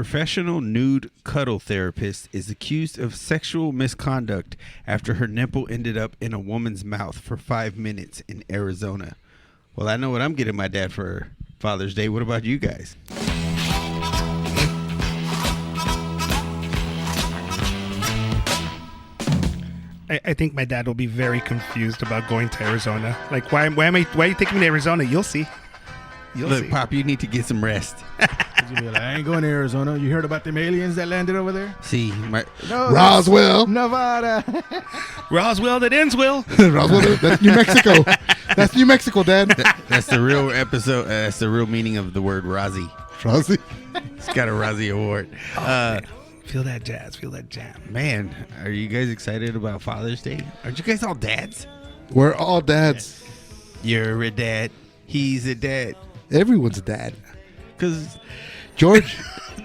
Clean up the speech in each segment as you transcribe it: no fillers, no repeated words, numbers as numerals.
professional nude cuddle therapist is accused of sexual misconduct after her nipple ended up in a woman's mouth for 5 minutes in Arizona. Well, I know what I'm getting my dad for Father's Day. What about you guys? I think my dad will be very confused about going to Arizona. Like, why are you taking me to Arizona? You'll see. Look, Pop, you need to get some rest. I ain't going to Arizona. You heard about them aliens that landed over there? See, Roswell. Nevada. Roswell that ends well. Roswell, that's New Mexico. That's New Mexico, Dad. That's the real episode. That's the real meaning of the word Rozzy. Rozzy? It's got a Rozzy award. Feel that jazz. Feel that jam. Man, are you guys excited about Father's Day? Aren't you guys all dads? We're all dads. You're a dad. He's a dad. Everyone's a dad. Because George.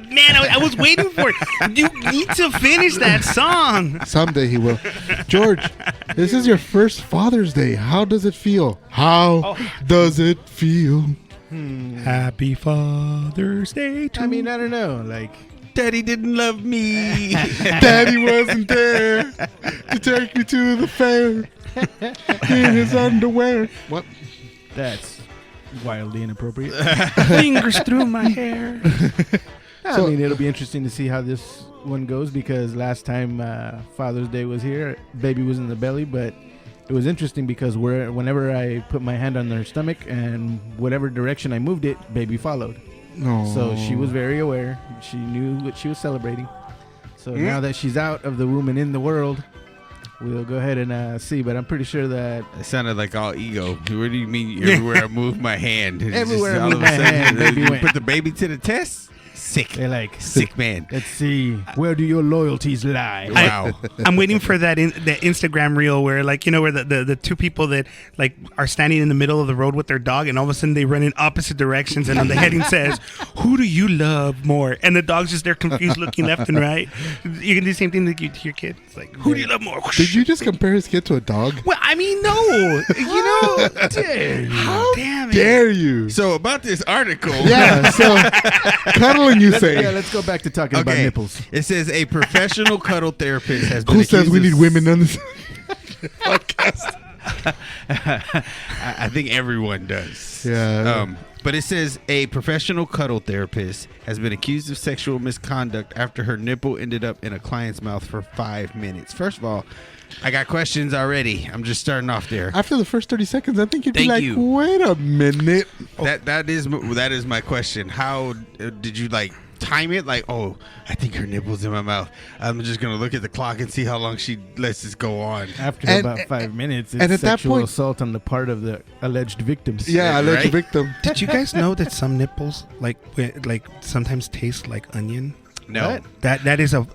Man, I was waiting for it. You need to finish that song. Someday he will. George, this is your first Father's Day. How does it feel? How does it feel? Happy Father's Day to I mean, I don't know. Like, Daddy didn't love me. Daddy wasn't there to take me to the fair in his underwear. What? that's wildly inappropriate. fingers through my hair. I mean, it'll be interesting to see how this one goes because last time Father's Day was here, baby was in the belly, but it was interesting because whenever I put my hand on her stomach and whatever direction I moved it, baby followed. No. So she was very aware. She knew what she was celebrating. So now that she's out of the womb and in the world, we'll go ahead and see. But I'm pretty sure that... It sounded like all ego. What do you mean everywhere I move my hand? It's Everywhere just I all move of a my sudden, hand, baby you went. put the baby to the test? Sick. They're like, Sick man. let's see, where do your loyalties lie? Wow. I'm waiting for that that Instagram reel where, like, you know, where the two people that like are standing in the middle of the road with their dog, and all of a sudden they run in opposite directions, and on the heading says, "Who do you love more?" And the dog's just there confused, looking left and right. You can do the same thing to your kid. It's like, "Who do you love more?" Did you just compare his kid to a dog? Well, I mean, no. You know, damn it. Dare you? So about this article. Yeah, so cuddling, you say. Yeah, let's go back to talking about nipples. It says a professional cuddle therapist has been Who says we accused need of- women on this podcast? I think everyone does. Yeah. But it says a professional cuddle therapist has been accused of sexual misconduct after her nipple ended up in a client's mouth for 5 minutes. First of all, I got questions already. I'm just starting off there. After the first 30 seconds, I think you'd be Thank like, you. wait a minute. That is my question. How did you like time it? Like, oh, I think her nipple's in my mouth. I'm just gonna look at the clock and see how long she lets this go on. After about 5 minutes, it's and at that sexual point- assault on the part of the alleged victims. Yeah, alleged Right? victim. Did you guys know that some nipples like sometimes taste like onion? No. What? That is a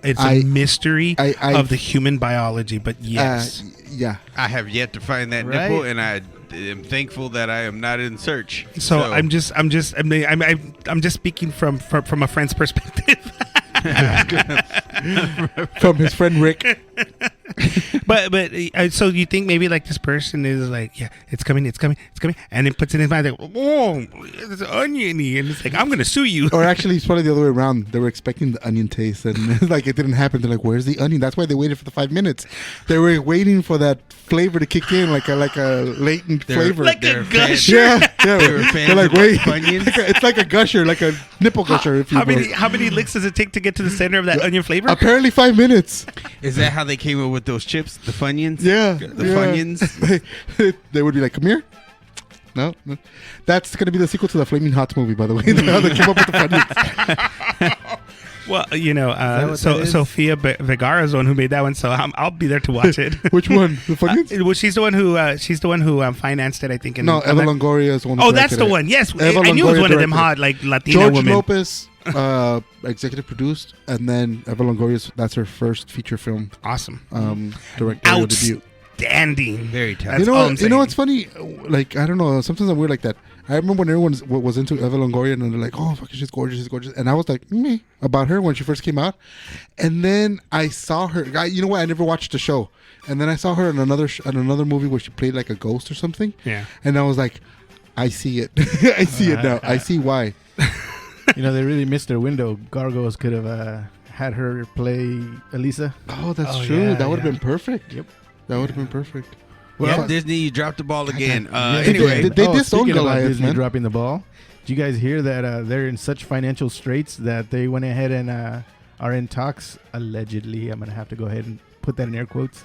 mystery of the human biology, but yes. Yeah. I have yet to find that Right? nipple, and I am thankful that I am not in search. So I'm just speaking from a friend's perspective. From his friend Rick. but so you think maybe like this person is like, yeah, it's coming, and then puts it in his mind like, oh, it's oniony, and it's like, I'm gonna sue you. Or actually, it's probably the other way around. They were expecting the onion taste, and like it didn't happen. They're like, "Where's the onion?" That's why they waited for the 5 minutes. They were waiting for that flavor to kick in, like a latent flavor. Like They're a fans- gusher. yeah. They were fans They're like, of wait, Funyuns? it's like a gusher, like a nipple gusher. If you How will. many licks does it take to get to the center of that onion flavor? Apparently 5 minutes. Is that how they came up with those chips, the Funyuns? Yeah, the yeah. Funyuns. They would be like, "Come here." No, that's gonna be the sequel to the Flaming Hots movie, by the way. How they came up with the Funyuns. Well, you know, what that is? Sofia Vergara is the one who made that one, so I'll be there to watch it. Which one? The Funyuns? Well, she's the one who financed it, I think. No, Eva Longoria is the one. Who Oh, that's directed the it. one. Yes, Eva I knew it was Longoria one of them directed hot, it. like Latina George women. Lopez executive produced, and then Eva Longoria. That's her first feature film Awesome, directorial debut. outstanding. Very That's talented. all I'm You know what's saying. funny? Like, I don't know. Sometimes I'm weird like that. I remember when everyone was into Eva Longoria, and they're like, "Oh, fuck, she's gorgeous, And I was like, meh, about her when she first came out. And then I saw her. You know what? I never watched the show. And then I saw her in another movie where she played like a ghost or something. Yeah. And I was like, I see it. I see it now. I see why. They really missed their window. Gargoyles could have had her play Elisa. Oh, that's Oh, true. yeah, That would have yeah. been perfect. Yep. That would have been perfect. Well, Yeah. Disney, you dropped the ball again. Anyway. Anyway, They disowned speaking about Goliath, Disney man. dropping the ball. Did you guys hear that they're in such financial straits that they went ahead and are in talks, allegedly, I'm going to have to go ahead and put that in air quotes,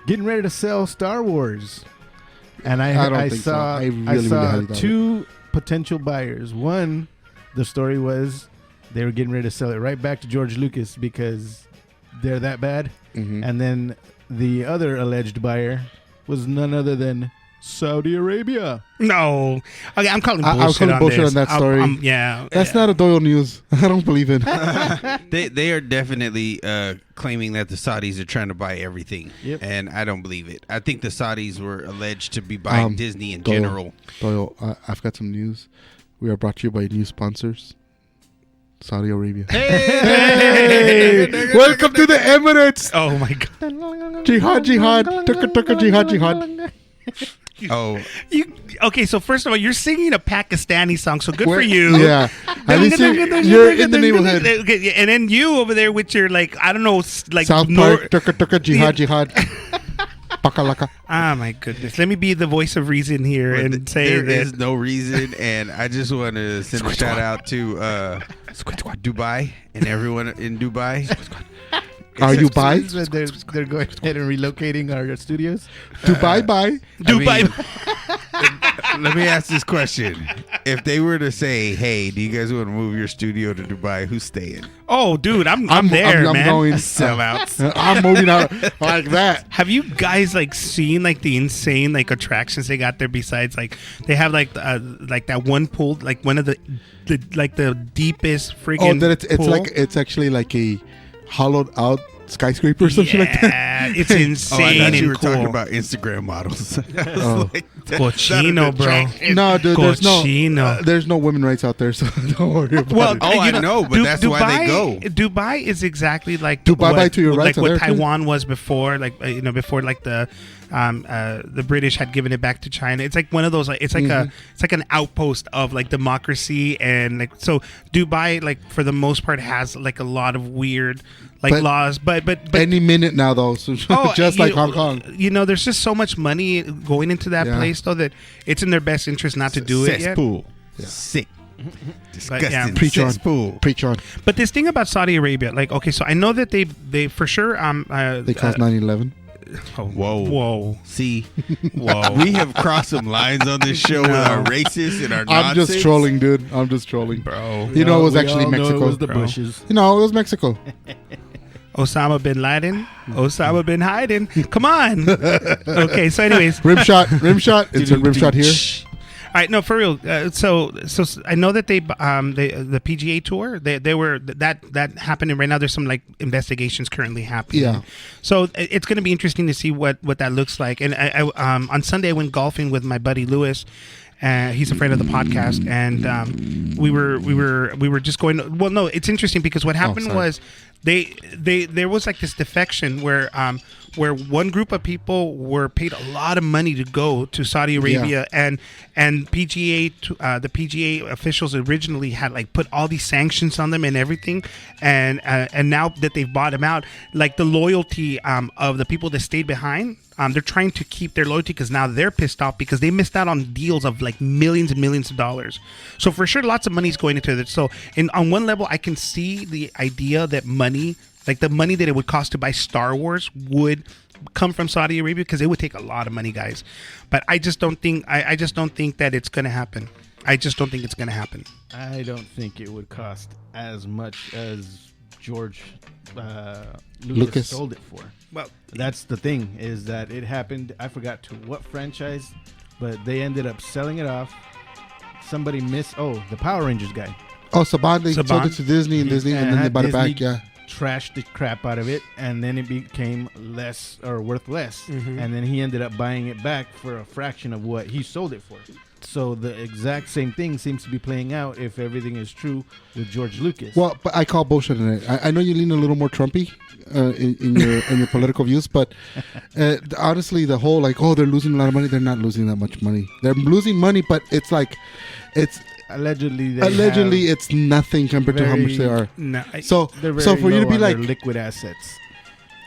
getting ready to sell Star Wars. And I don't I think so. saw, I I really saw highly doubt it. 2 potential buyers. One, the story was they were getting ready to sell it right back to George Lucas because they're that bad. Mhm. And then the other alleged buyer was none other than Saudi Arabia. No. Okay, I'm calling I was bullshit calling on bullshit this. on that story. Yeah. That's not a Doyle news. I don't believe it. they are definitely claiming that the Saudis are trying to buy everything. Yep. And I don't believe it. I think the Saudis were alleged to be buying Disney in Doyle. general. Doyle, I've got some news. We are brought to you by new sponsors. Saudi Arabia. Hey! Welcome to the Emirates. Oh my god. Jihad, jihad. Tuka, jihad, jihad. Oh, Okay, so first of all, you're singing a Pakistani song, so good for you. Yeah. At least you're in the neighborhood. Okay, and then you over there with your I don't know, like South Park. Tuka, jihad, jihad. Pakalaka. Ah, my goodness. Let me be the voice of reason here and say there that. is no reason, and I just want to send a shout out to Dubai and everyone in Dubai. Are you by? They're going ahead and relocating our studios. Dubai, bye. Dubai. Let me ask this question: if they were to say, "Hey, do you guys want to move your studio to Dubai?" Who's staying? Oh, dude, I'm there, I'm man. going. Sellouts. I'm moving out like that. Have you guys seen the insane attractions they got there? Besides they have that one pool, one of the deepest Oh, friggin' that it's pool. it's actually like a hollowed out skyscraper or something like that. Yeah, it's Oh, I insane thought you were and cool. talking about Instagram models. Oh. Cochino, bro. No, dude, Cochino. there's no women rights out there, so don't worry about Well, it. Oh, I know, but that's why they go. Dubai is exactly like Dubai what, to your right, so what there, too. Taiwan was before, before the British had given it back to China. It's like one of those, it's like it's like an outpost of democracy, and so Dubai, for the most part, has a lot of weird But laws, but any minute now, though, so just like Hong Kong. There's just so much money going into that Yeah. place, though, that it's in their best interest not to do it yet. Cesspool. Yeah. Sick. But, yeah. Disgusting. Preach on. Cesspool. Preach on. But this thing about Saudi Arabia, okay, so I know that they for sure They caused 9/11. Whoa. See, Whoa. we have crossed some lines on this show with our racist and our I'm nonsense. just trolling, dude. I'm just trolling. Bro. You know, it was We actually all know Mexico. It was the Bro. Bushes. You know, it was Mexico. Osama bin Laden. Osama bin Laden. Come on. Okay, so anyways. Rim shot. It's a rim shot here. All right, no, for real. So I know that the PGA Tour, they were that happened, and right now there's some investigations currently happening. Yeah. So it's going to be interesting to see what that looks like. And I on Sunday I went golfing with my buddy Lewis. He's a friend of the podcast, and we were just going. Well, no, it's interesting because what happened sorry. was there was this defection where one group of people were paid a lot of money to go to Saudi Arabia, and PGA the PGA officials originally had put all these sanctions on them and everything, and now that they've bought them out, the loyalty of the people that stayed behind. They're trying to keep their loyalty because now they're pissed off because they missed out on deals of millions and millions of dollars. So for sure, lots of money is going into it. So on one level, I can see the idea that money, the money that it would cost to buy Star Wars, would come from Saudi Arabia because it would take a lot of money, guys. But I just don't think I just don't think that it's going to happen. I just don't think it's going to happen. I don't think it would cost as much as George Lucas sold it for. Well, That's the thing, is that it happened. I forgot to what franchise, but they ended up selling it off. Somebody the Power Rangers guy. Oh, Saban, they sold Saban? it to Disney, and then they bought it back. Disney Yeah. Trashed the crap out of it, and then it became less or worth less. Mhm. And then he ended up buying it back for a fraction of what he sold it for. So the exact same thing seems to be playing out if everything is true with George Lucas. Well, but I call bullshit on it. I know you lean a little more Trumpy in your political views, but honestly, the whole they're losing a lot of money. They're not losing that much money. They're losing money, but it's Allegedly, it's nothing compared to how much they are. No, So they're very so for you to low be on like, their liquid assets.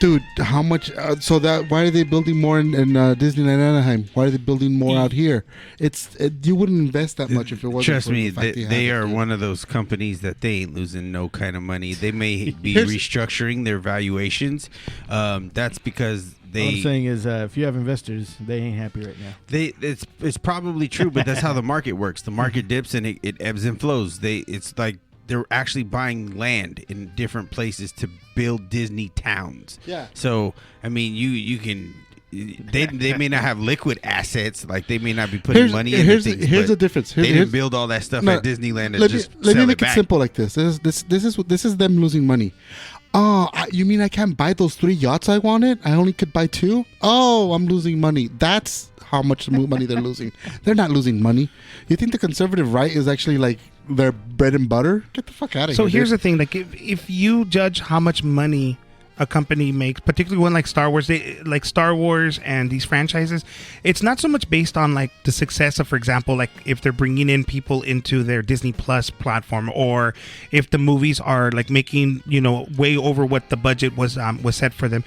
dude, how much? So that why are they building more in Disneyland Anaheim? Why are they building more out here? You wouldn't invest that much if it wasn't. Trust for me, the fact they have are it, dude. one of those companies that they ain't losing no kind of money. They may be Here's- restructuring their valuations. That's because All I'm they saying is, if you have investors, they ain't happy right now. it's probably true, but that's how the market works. The market dips and it ebbs and flows. It's like they're actually buying land in different places to build Disney towns. Yeah. So I mean, you can. They may not have liquid assets, like they may not be putting money into things. Here's but the difference. They didn't build all that stuff No, at Disneyland and Let me, just let me sell make it back. simple like this. This is them losing money. Oh, you mean I can't buy those 3 yachts I wanted? I only could buy 2? Oh, I'm losing money. That's how much money they're losing. They're not losing money. You think the conservative right is actually like their bread and butter? Get the fuck out of here. So here's dude. the thing: like, if you judge how much money a company makes, particularly one like Star Wars, like Star Wars and these franchises, it's not so much based on like the success of, for example, like if they're bringing in people into their Disney Plus platform, or if the movies are like making, way over what the budget was set for them.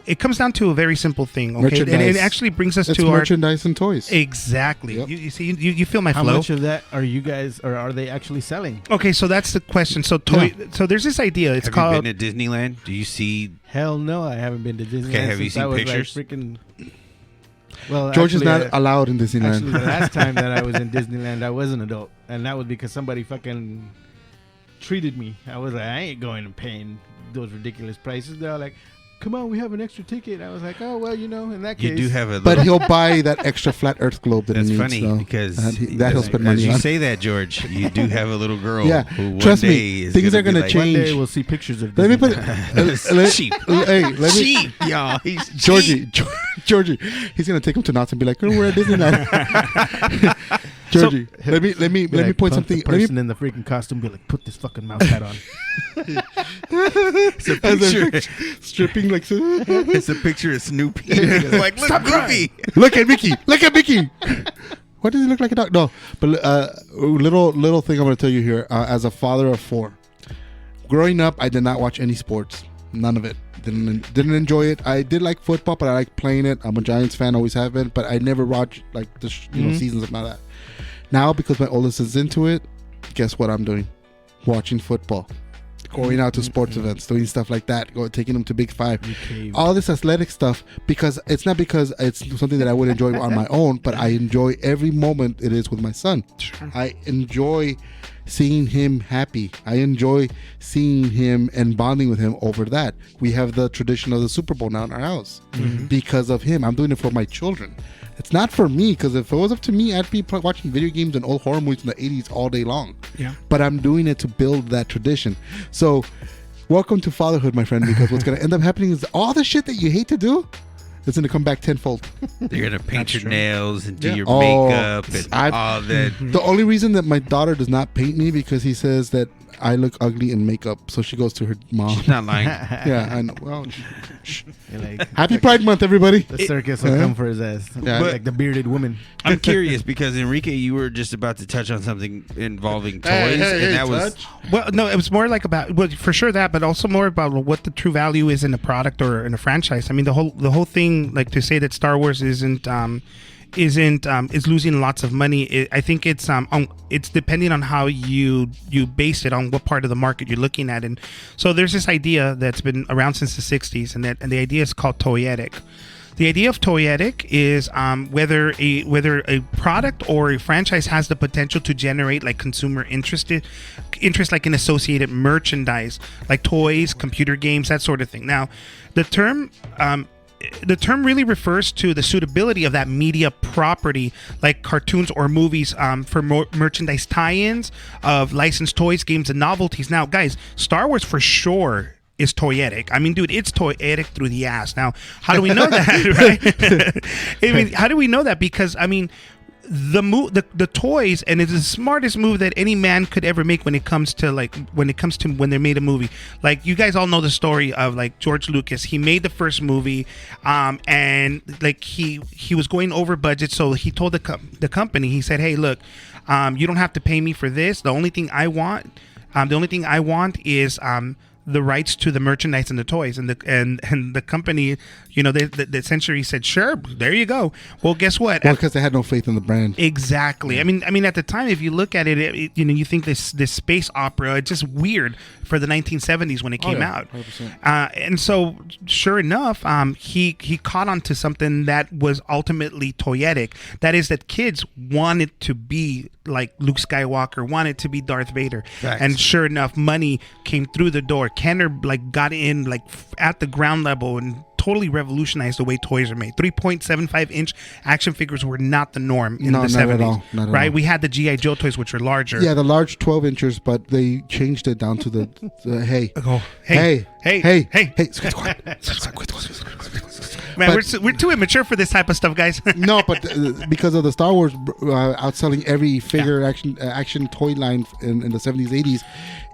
It comes down to a very simple thing, okay? And it actually brings us It's to our merchandise and toys. exactly. Yep. You see, you feel my How flow. much of that are you guys, or are they actually selling? Okay, so that's the question. So so there's this idea. It's Have called. you been to Disneyland? Do you see? Hell no, I haven't been to Disneyland. Okay, have you since seen I was pictures? Like freaking. Well, George is actually, not allowed in Disneyland. Actually, the last time that I was in Disneyland, I was an adult, and that was because somebody fucking treated me. I was like, I ain't going and paying those ridiculous prices. They're all like, come on, we have an extra ticket. I was like, oh well, in that case, You do have a. But Little, he'll buy that extra flat Earth globe that that's he needs. funny so because that he'll spend as money you on. say that, George, you do have a little girl. Yeah, who one trust day me, is things are gonna gonna be One change. day we'll see pictures of. Let me Disneyland. put Like, cheap. Hey, let me. Cheap, y'all. He's Georgie, cheap. Georgie, he's gonna take him to Knott's and be like, "Oh, we're at Disneyland." Georgie, let me Be point like, punk something. The person in the freaking costume be like, put this fucking mouse hat on. It's a As they're picture. stripping like, It's a picture of Snoopy. It's like, look, Goofy. look at Mickey, look at Mickey. Why does he look like a dog? No, but little thing I'm gonna tell you here. As a father of 4, growing up, I did not watch any sports. None of it. Didn't enjoy it. I did like football, but I like playing it. I'm a Giants fan, always have been. But I never watched like the seasons of all that. Now, because my oldest is into it, guess what I'm doing? Watching football, going out to sports events, doing stuff like that, taking them to Big Five, all this athletic stuff. Because it's not because it's something that I would enjoy on my own, but I enjoy every moment it is with my son. I enjoy seeing him happy. I enjoy seeing him and bonding with him over that. We have the tradition of the Super Bowl now in our house because of him. I'm doing it for my children. It's not for me, because if it was up to me, I'd be watching video games and old horror movies in the 80s all day long. Yeah. But I'm doing it to build that tradition. So welcome to fatherhood, my friend, because what's going to end up happening is all the shit that you hate to do, it's going to come back tenfold. They're gonna paint your nails and do Yeah. your Oh, makeup and all that. The only reason that my daughter does not paint me because he says that I look ugly in makeup, so she goes to her mom. She's not lying. Yeah, I know. Well, Like, happy Pride Month, everybody. the circus will come for his ass. Yeah. Like the bearded woman. I'm curious because Enrique, you were just about to touch on something involving toys, and that was Well, no, it was more like about, well, for sure that, but also more about what the true value is in a product or in a franchise. I mean, the whole thing, like to say that Star Wars is losing lots of money. I think it's depending on how you base it on what part of the market you're looking at. And so there's this idea that's been around since the 60s, and the idea is called Toyetic. The idea of Toyetic is whether a product or a franchise has the potential to generate like consumer interest like in associated merchandise, like toys, computer games, that sort of thing. Now, the term really refers to the suitability of that media property, like cartoons or movies, for merchandise tie-ins of licensed toys, games, and novelties. Now, guys, Star Wars for sure is toyetic. I mean, dude, it's toyetic through the ass. Now, how do we know that, right? I mean, how do we know that? Because, I mean, the toys, and it's the smartest move that any man could ever make when it comes to when they made a movie. Like, you guys all know the story of like George Lucas. He made the first movie, and like he was going over budget, so he told the company, he said, hey, look, You don't have to pay me for this. The only thing I want is the rights to the merchandise and the toys, and the company, the Century said, sure, there you go. Well, guess what? Well, because they had no faith in the brand. Exactly. I mean, at the time, if you look at it, you think this space opera, it's just weird for the 1970s when it came out. 100%. And so, sure enough, he caught on to something that was ultimately toyetic. That is, that kids wanted to be like Luke Skywalker, wanted to be Darth Vader. Facts. And sure enough, money came through the door. Kenner got in at the ground level and totally revolutionized the way toys are made. 3.75-inch action figures were not the norm in the 70s. Not at all. Not at right? all. We had the G.I. Joe toys, which were larger. Yeah, the large 12 inches, but they changed it down to the hey. Man, we're too immature for this type of stuff, guys. No, but because of the Star Wars outselling every figure action toy line in the 70s, 80s,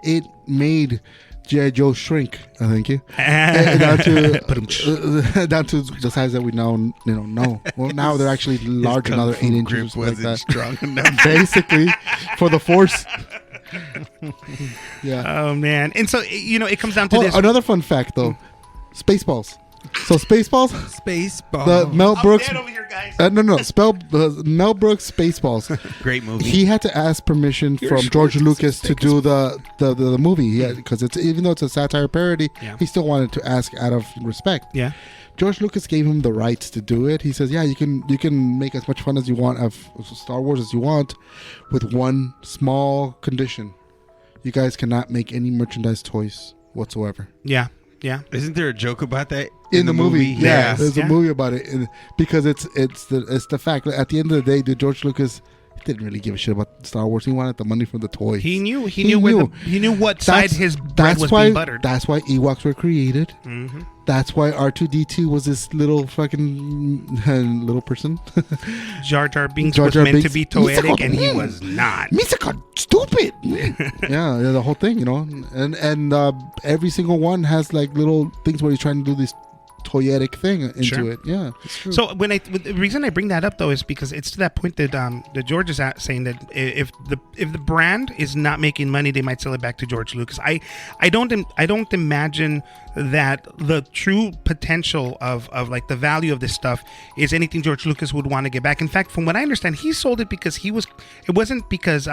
it made G.I. Joe shrink. Thank you. down to the size that we now know. Well, now they're actually large, another 8 inches like that. Strong enough. Basically, for the Force. Yeah. Oh man, and so it comes down to this. Another fun fact though, Spaceballs. So Spaceballs, Spaceball. the Mel Brooks. I'm dead over here, guys. Mel Brooks Spaceballs. Great movie. He had to ask permission from George Lucas to do the movie. Yeah, because even though it's a satire parody, he still wanted to ask out of respect. Yeah. George Lucas gave him the rights to do it. He says, "Yeah, you can make as much fun as you want of Star Wars as you want, with one small condition: you guys cannot make any merchandise toys whatsoever." Yeah. Yeah. Isn't there a joke about that in the movie? Yeah, there's Yeah. a movie about it, because it's the fact. At the end of the day, did George Lucas didn't really give a shit about Star Wars. He wanted the money from the toys. He knew what side his bread That's was why being buttered. that's why Ewoks were created. Mm-hmm. That's why R2D2 was this little fucking little person. Jar Jar Binks Jar was Jar meant to Binks. be toyetic, and he was not. Mr. Stupid. yeah, the whole thing, and every single one has like little things where he's trying to do this toyetic thing into Sure. it. Yeah, it's true. So the reason I bring that up though is because it's to that point that George is saying that if the brand is not making money, they might sell it back to George Lucas. I don't imagine that the true potential of like the value of this stuff is anything George Lucas would want to get back. In fact, from what I understand, he sold it because it wasn't because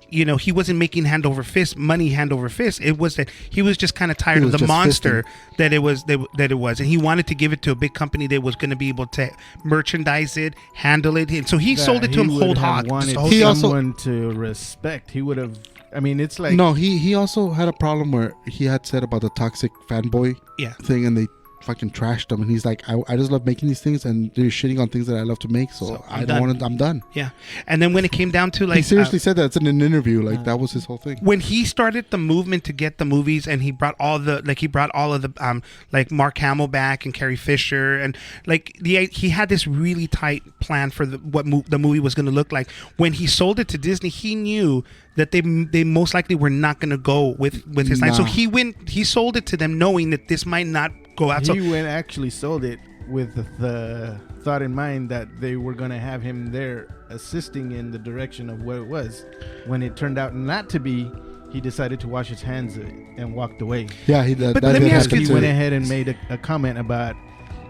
he wasn't making hand over fist money. It was that he was just kind of tired of the monster that it was, and he wanted to give it to a big company that was going to be able to merchandise it, handle it, and so he sold it to him whole hog. He someone to respect. He would have. I mean, it's like no. He also had a problem where he had said about the toxic fanboy thing, and they fucking trashed him, and he's like, I just love making these things, and they're shitting on things that I love to make, so I don't want to. I'm done. Yeah, and then when it came down to like, he seriously said that in an interview, like that was his whole thing. When he started the movement to get the movies, and he brought all of the like Mark Hamill back and Carrie Fisher, and like he had this really tight plan for what the movie was going to look like. When he sold it to Disney, he knew that they most likely were not going to go with his line, so he sold it to them knowing that this might not go out. He actually sold it with the thought in mind that they were going to have him there assisting in the direction of what it was. When it turned out not to be, he decided to wash his hands and walked away. Yeah, But let me ask you, he went ahead and made a comment about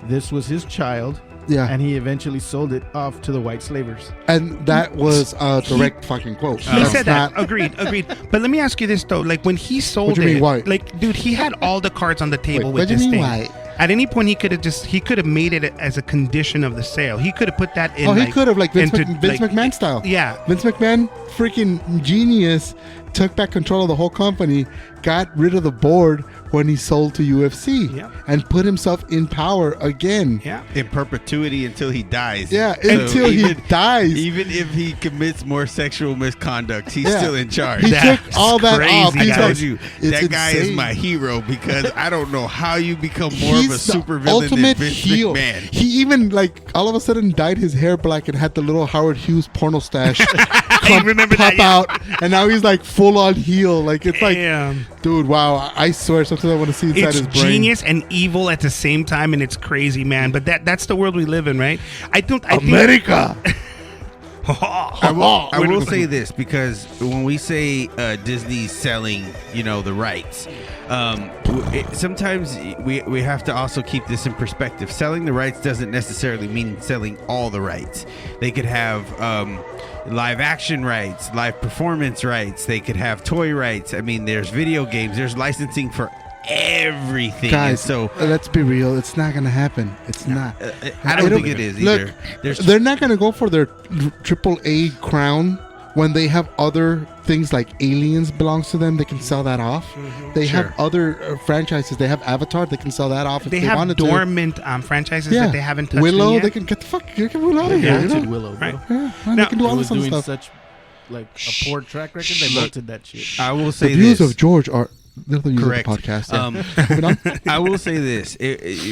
this was his child. Yeah, and he eventually sold it off to the white slavers. And that was a direct fucking quote. He said that. Agreed. But let me ask you this though: like when he sold what do you mean, white? Like dude, he had all the cards on the table with this thing. White? At any point, he could have made it as a condition of the sale. He could have put that in. He could have Vince McMahon style. Yeah, Vince McMahon, freaking genius, took back control of the whole company, got rid of the board when he sold to UFC, and put himself in power again. Yeah, in perpetuity until he dies. Yeah, so until he dies. Even if he commits more sexual misconduct, he's still in charge. He took all that off. I told you that guy is my hero because I don't know how you become more of a super villain than Vince McMahon. He even all of a sudden dyed his hair black and had the little Howard Hughes porno stash pop out, and now he's like full on heel. Like it's like, dude, wow! I swear, something I want to see inside his brain. It's genius and evil at the same time, and it's crazy, man. But that's the world we live in, right? I think I will say this, because when we say Disney's selling, the rights, sometimes we have to also keep this in perspective. Selling the rights doesn't necessarily mean selling all the rights. They could have live action rights, live performance rights. They could have toy rights. I mean, there's video games. There's licensing for everything. Guys, so let's be real. It's not gonna happen. It's not. I don't think it is either. They're not gonna go for their AAA crown when they have other things like Aliens belongs to them. They can sell that off. They have other franchises. They have Avatar. They can sell that off if They they have wanted dormant franchises that they haven't touched. Willow. Yet. They can get the fuck. You can Willow out of Yeah, here. I did Willow, bro. Right. Yeah, Now, they can do It all was this other doing stuff. such like a poor track record. They melted that shit. I will The say views this. of George are the views Correct. of the podcast. Yeah. Moving on. I will say this: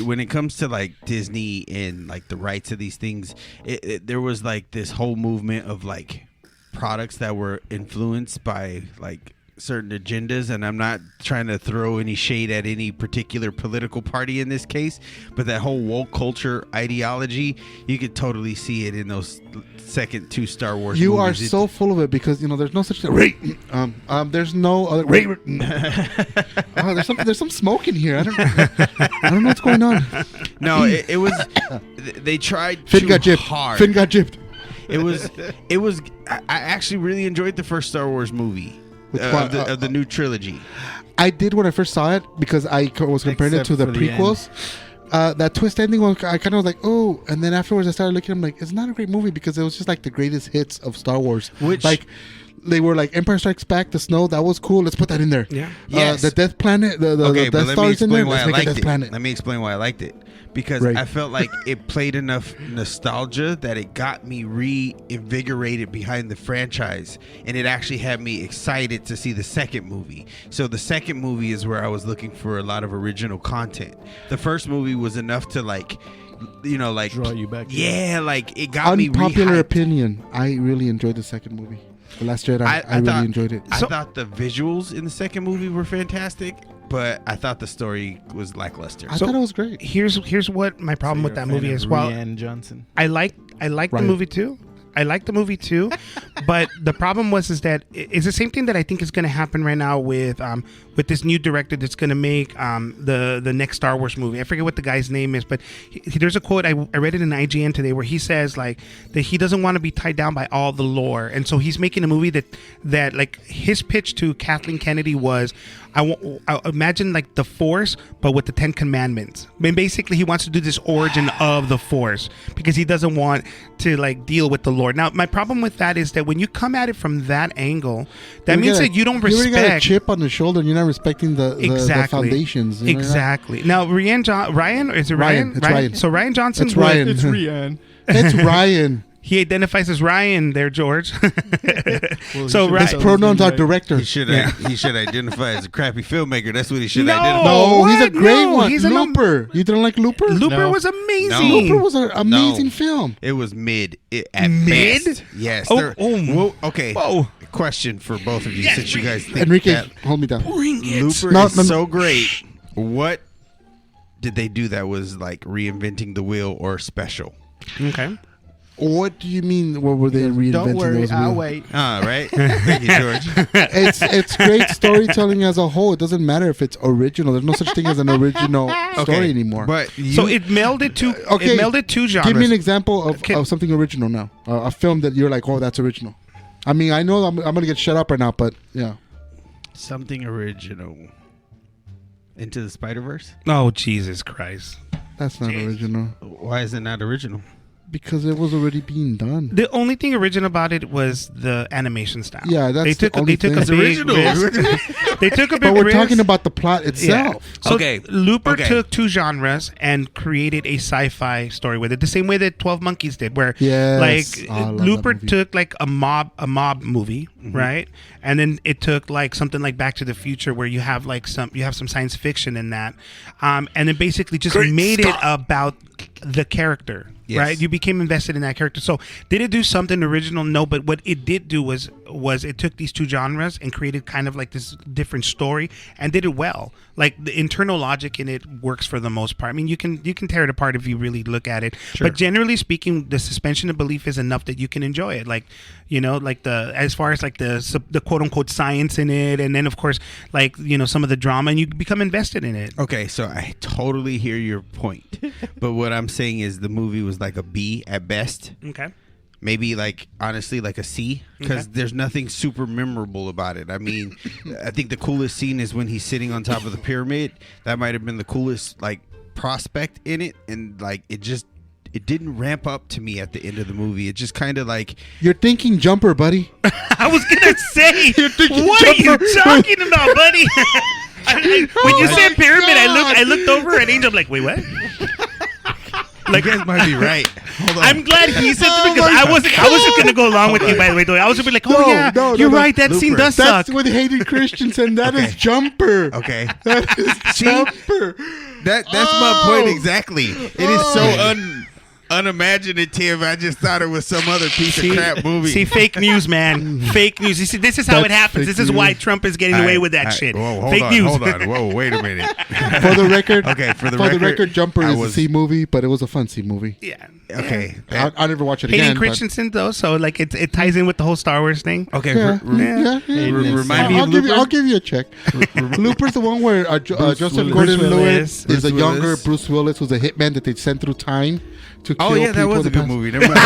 when it comes to like Disney and like the rights of these things, there was like this whole movement of like products that were influenced by like certain agendas, and I'm not trying to throw any shade at any particular political party in this case, but that whole woke culture ideology, you could totally see it in those second two Star Wars You movies. are so full of it because there's no such thing. There's no other. There's some smoke in here. I don't know what's going on. No, it was. They tried Finn too got gypped. hard. Finn got gypped. It was. I actually really enjoyed the first Star Wars movie of the new trilogy. I did when I first saw it because I was comparing it Except to the for the prequels. That twist ending was, I kind of was like, oh, and then afterwards I started looking. I'm like, it's not a great movie because it was just like the greatest hits of Star Wars. Which- like they were like Empire Strikes Back, the snow, that was cool. Let's put that in there. Yeah. Yes. The Death Planet, the Okay, but Death let me Stars in there. explain why Let's I make a liked Death it. Planet. Let me explain why I liked it. Because Right. I felt like it played enough nostalgia that it got me reinvigorated behind the franchise, and it actually had me excited to see the second movie. So the second movie is where I was looking for a lot of original content. The first movie was enough to like Draw you back. yeah, like it got me Unpopular rehyped. opinion. I really enjoyed the second movie. The Last Jedi. I really thought- enjoyed it. I So- thought the visuals in the second movie were fantastic, but I thought the story was lackluster. I thought it was great. Here's what my problem with that movie is. Well, Rianne Johnson. I like the Right. movie too. But the problem was that it's the same thing that I think is going to happen right now with this new director that's going to make the next Star Wars movie. I forget what the guy's name is, but there's a quote I read it in IGN today where he says like that he doesn't want to be tied down by all the lore, and so he's making a movie that like his pitch to Kathleen Kennedy was I imagine like the Force, but with the 10 Commandments. I mean, basically, he wants to do this origin of the Force because he doesn't want to like deal with the Lord. Now, my problem with that is that when you come at it from that angle, that means that you don't You already got a respect. chip on the shoulder and you're not respecting the Exactly. foundations. You know, you're not- Exactly. Now, Ryan, or is it Ryan? Ryan, it's Ryan. So Ryan Johnson. It's Ryan. It's Rianne. It's Ryan. He identifies as Ryan there, George. Well, So he Ryan- should His tell pronouns us are right. director. He should identify as a crappy filmmaker. That's what he should No. identify. No, he's a What? great No, one. he's an Looper. You didn't like Looper? Looper No. was amazing. No. Looper was an amazing No. film. It was mid at Mid? best. Yes. Oh, there- oh. well, okay. Whoa. Question for both of you, Yes, since you guys think Enrique, that hold me down. Bring it. Looper No, is no, no. so great. What did they do that was like reinventing the wheel or special? Okay. What do you mean? What were they reinventing? Don't worry, those I'll wheels? wait. Right? Thank you, George. It's great storytelling as a whole. It doesn't matter if it's original. There's no such thing as an original story anymore. But So it melded two. Okay, It melded two genres. Give me an example of, Okay. of something original now. A film that you're like, oh, that's original. I mean, I know I'm going to get shut up right now, but yeah. something original. Into the Spider-Verse? Oh Jesus Christ! That's not original. Why is it not original? Because it was already being done. The only thing original about it was the animation style. Yeah, that's they took the only they took thing. a It's big original. risk. They took a big But we're risk. talking about the plot itself. So Okay. Looper Okay. took two genres and created a sci-fi story with it, the same way that 12 Monkeys did, where Yes. like Oh, I love Looper that movie. took like a mob movie, right? And then it took like something like Back to the Future, where you have some science fiction in that, and then basically just made it about the character. Yes. Right, you became invested in that character. So did it do something original? No, but what it did do was was it took these two genres and created kind of like this different story and did it well. Like the internal logic in it works for the most part. I mean, you can tear it apart if you really look at it. Sure. But generally speaking, the suspension of belief is enough that you can enjoy it. Like, you know, like as far as like the quote unquote science in it, and then of course like, you know, some of the drama, and you become invested in it. Okay, so I totally hear your point, but what I'm saying is the movie was like a B at best. Okay. Maybe like honestly like a C, because there's nothing super memorable about it. I mean, I think the coolest scene is when he's sitting on top of the pyramid. That might have been the coolest like prospect in it, and like it didn't ramp up to me at the end of the movie. It just kind of like, You're thinking Jumper, buddy. I was gonna say, thinking what are you Jumper. talking about, buddy? When you said pyramid, I looked over at Angel. I'm like, wait, what? like, you guys might be right. Hold on. I'm glad he said it because I wasn't gonna go along with you. By the way, Doyle. I was gonna be like, No, you're no. right. That scene Looper. does suck. That's with Hayden Christensen. That is Okay. Jumper. Okay. That is See? Jumper. That's my point exactly. It is so unimaginative. I just thought it was some other piece of crap movie. See, fake news, man. Fake news. You see, this is how it That's happens. fake This is why news. Trump is getting away with that shit. Whoa, hold Fake on, news. Hold on. Whoa, wait a minute. For the record, Okay, for the record, Jumper I is was- a C movie, but it was a fun C movie. Yeah. Okay. I'll never watch it Hayden again. but- Christensen, though, so like it ties in with the whole Star Wars thing. Okay. Yeah, yeah. Remind me of Looper. I'll give you a check. Looper's the one where Joseph Willis. Gordon-Levitt Bruce is a Willis. younger Bruce Willis, who's a hitman that they sent through time to kill Oh yeah, that people was a in the good past. movie. Never mind.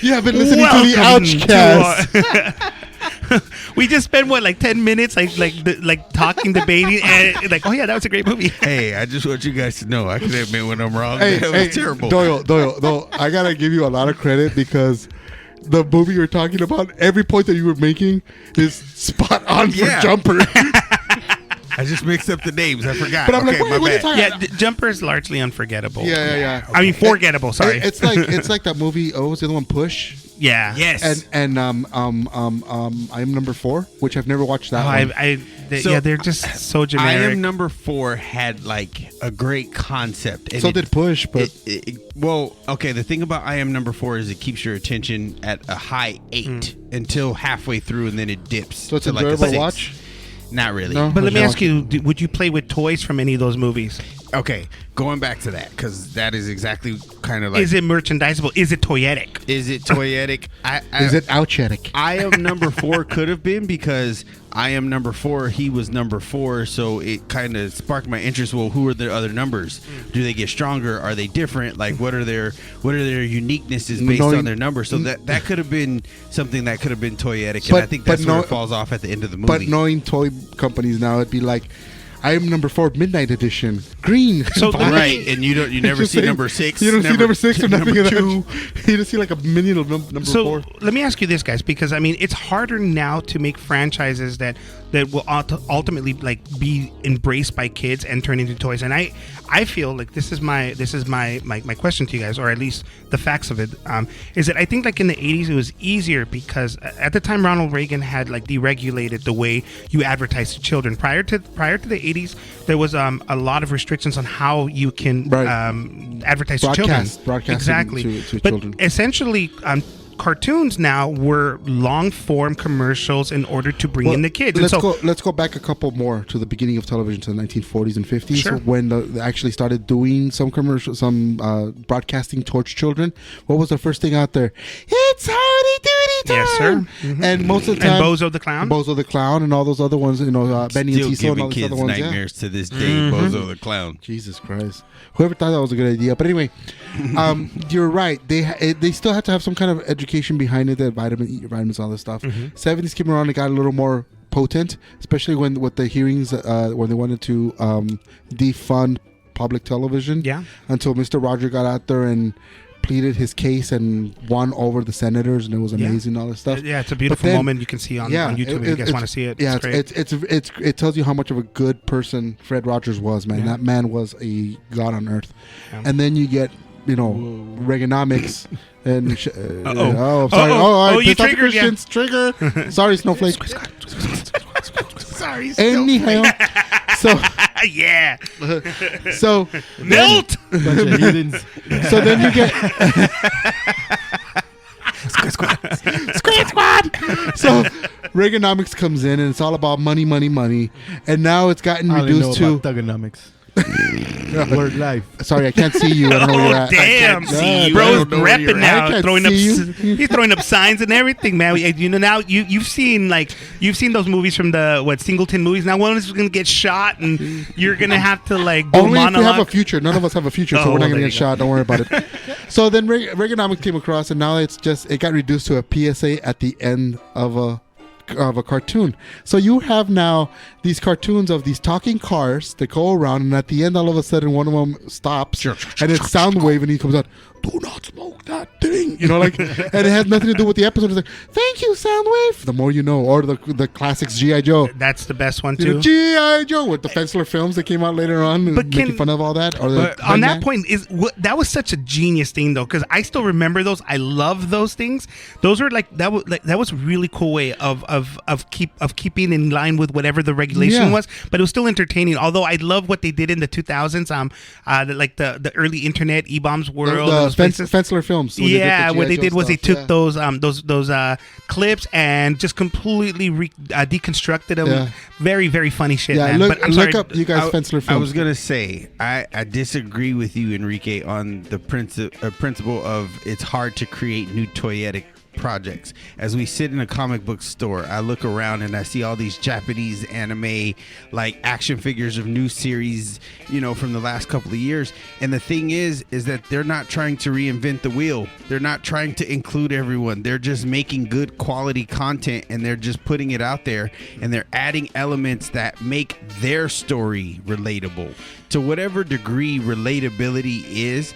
You have been listening to the Welcome Ouchcast. We just spent like 10 minutes like talking, debating, and like, oh yeah, that was a great movie. Hey, I just want you guys to know I can admit when I'm wrong. Hey, That was terrible. Doyle, I gotta give you a lot of credit because the movie you're talking about, every point that you were making is spot on for Yeah. Jumper. I just mixed up the names. I forgot. But I'm Okay, like, my what are you bad. talking Yeah, Jumper is largely unforgettable. Yeah. I mean, forgettable. Sorry. It's like that movie. Oh, what was the other one? Push. yeah. Yes. And I am number 4, which I've never watched that one. So, yeah, they're just so I generic. Am Number 4 had like a great concept. And So did Push, but well, okay. The thing about I Am Number 4 is it keeps your attention at a high 8 until halfway through, and then it dips. so it's to like a enjoyable to 6. watch. Not really. No? But let me Okay. ask you: would you play with toys from any of those movies? Okay, going back to that, because that is exactly kind of like. Is it merchandisable? Is it toyetic? Is it toyetic? Is it Ouchetic? I Am Number 4 could have been, because I Am Number 4, he was number 4, so it kind of sparked my interest. Well, who are the other numbers? Do they get stronger? Are they different? Like, what are their uniquenesses based on their numbers? So that could have been something that could have been toyetic, and I think that's where it falls off at the end of the movie. But knowing toy companies now, it'd be like, I am number 4, Midnight Edition, green. So right, and you never Just see saying, number 6. You don't see number 6 or nothing. Number Of 2. that. You just see like a minion of number 4. So let me ask you this, guys, because I mean, it's harder now to make franchises that will ultimately like be embraced by kids and turn into toys. And I feel like this is my question to you guys, or at least the facts of it, is that I think like in the 80s it was easier because at the time Ronald Reagan had like deregulated the way you advertise to children. Prior to the 80s, there was a lot of restrictions on how you can advertise to children. Broadcasting Exactly. to but children. essentially, cartoons now were long form commercials in order to bring in the kids. Let's go back a couple more to the beginning of television, to the 1940s and 50s, Sure. when they actually started doing some broadcasting towards children. What was the first thing out there? It's Howdy Doody time. Yes, sir. Mm-hmm. And most of the And time, Bozo the Clown. Bozo the Clown, and all those other ones. You know, Benny and Still Cecil and all giving those kids other ones. nightmares to this day. Bozo the Clown. Jesus Christ! Whoever thought that was a good idea, but anyway, you're right. They still have to have some kind of education behind it. That eat your vitamins, all this stuff. 70s came around, it got a little more potent, especially when with the hearings when they wanted to defund public television. Yeah. Until Mr. Roger got out there and pleaded his case and won over the senators, and it was amazing. All this stuff. Yeah, it's a beautiful moment you can see on YouTube if you guys want to see it. Yeah, it's great. it tells you how much of a good person Fred Rogers was, man. Yeah. That man was a god on earth. Yeah. And then you get, Reaganomics and Uh-oh. sorry. Uh-oh. I You pissed off the triggered, yeah. Christians. Trigger. Sorry, Snowflake. Sorry. Anyhow, so Yeah. So Melt. Bunch of heathens. so then you get Squid Squad. so Reaganomics comes in and it's all about money, money, money, and now it's gotten I only know reduced to. about thugonomics. Word life. Sorry, I can't see you. I don't know where you're Oh at. damn! see you. Bro's I don't know where you're repping at. now, I can't throwing up. see He's throwing up signs and everything, man. You know now you've seen those movies from the Singleton movies. Now one is gonna get shot, and you're gonna have to like do Only if we have a monologue. future. None of us have a future, so Oh, we're not well, gonna there get you go. shot. Don't worry about it. So then Reaganomics came across, and now it got reduced to a PSA at the end of a cartoon. So you have now these cartoons of these talking cars that go around, and at the end, all of a sudden, one of them stops, and it's Soundwave, and he comes out, "Do not smoke that thing," and it has nothing to do with the episode. It's like, "Thank you, Soundwave." The more you know, or the classics G.I. Joe. That's the best one You know, too. G.I. Joe with the Fensler films that came out later on, But making can- fun of all that. Or But on that point, that was such a genius thing though, because I still remember those. I love those things. Those were that was a really cool way of keeping in line with whatever the regulation Yeah. was. But it was still entertaining. Although I love what they did in the 2000s. The early internet, E-Bombs World, and those places. Fensler films. when Yeah, the what they G.I. did Joe was they stuff, took yeah. those clips and just completely deconstructed them. Yeah. Very, very funny shit, Yeah, man. look, But I'm sorry. up you guys Fensler films. I was gonna say I disagree with you, Enrique, on the principle of it's hard to create new toyetic projects. As we sit in a comic book store, I look around and I see all these Japanese anime like action figures of new series, from the last couple of years. And the thing is that they're not trying to reinvent the wheel. They're not trying to include everyone. They're just making good quality content, and they're just putting it out there, and they're adding elements that make their story relatable. To whatever degree relatability is,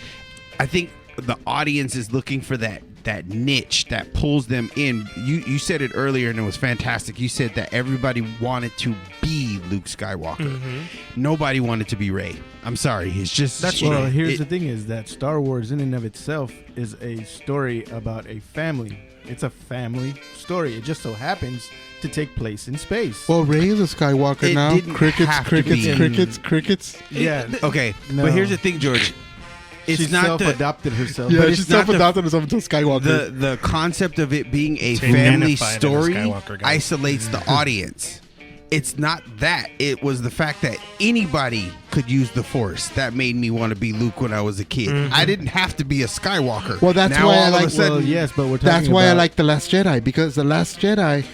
I think the audience is looking for that niche that pulls them in. You said it earlier and it was fantastic. You said that everybody wanted to be Luke Skywalker. Mm-hmm. Nobody wanted to be Rey. I'm sorry. It's just Well, here's the thing: is that Star Wars, in and of itself, is a story about a family. It's a family story. It just so happens to take place in space. Well, Rey is a Skywalker It now. didn't have to be. Crickets. Yeah, Okay, No. but here's the thing, George. It's she not the self-adopted herself. Yeah, But she it's not the- self-adopted herself into Skywalker. the concept of it being a To family identify as a story Skywalker guy. isolates the audience. It's not that. It was the fact that anybody could use the Force that made me want to be Luke when I was a kid. I didn't have to be a Skywalker. Well, that's Now why I all of a like- sudden, Well, yes, but we're talking That's why I about- like The Last Jedi, because The Last Jedi,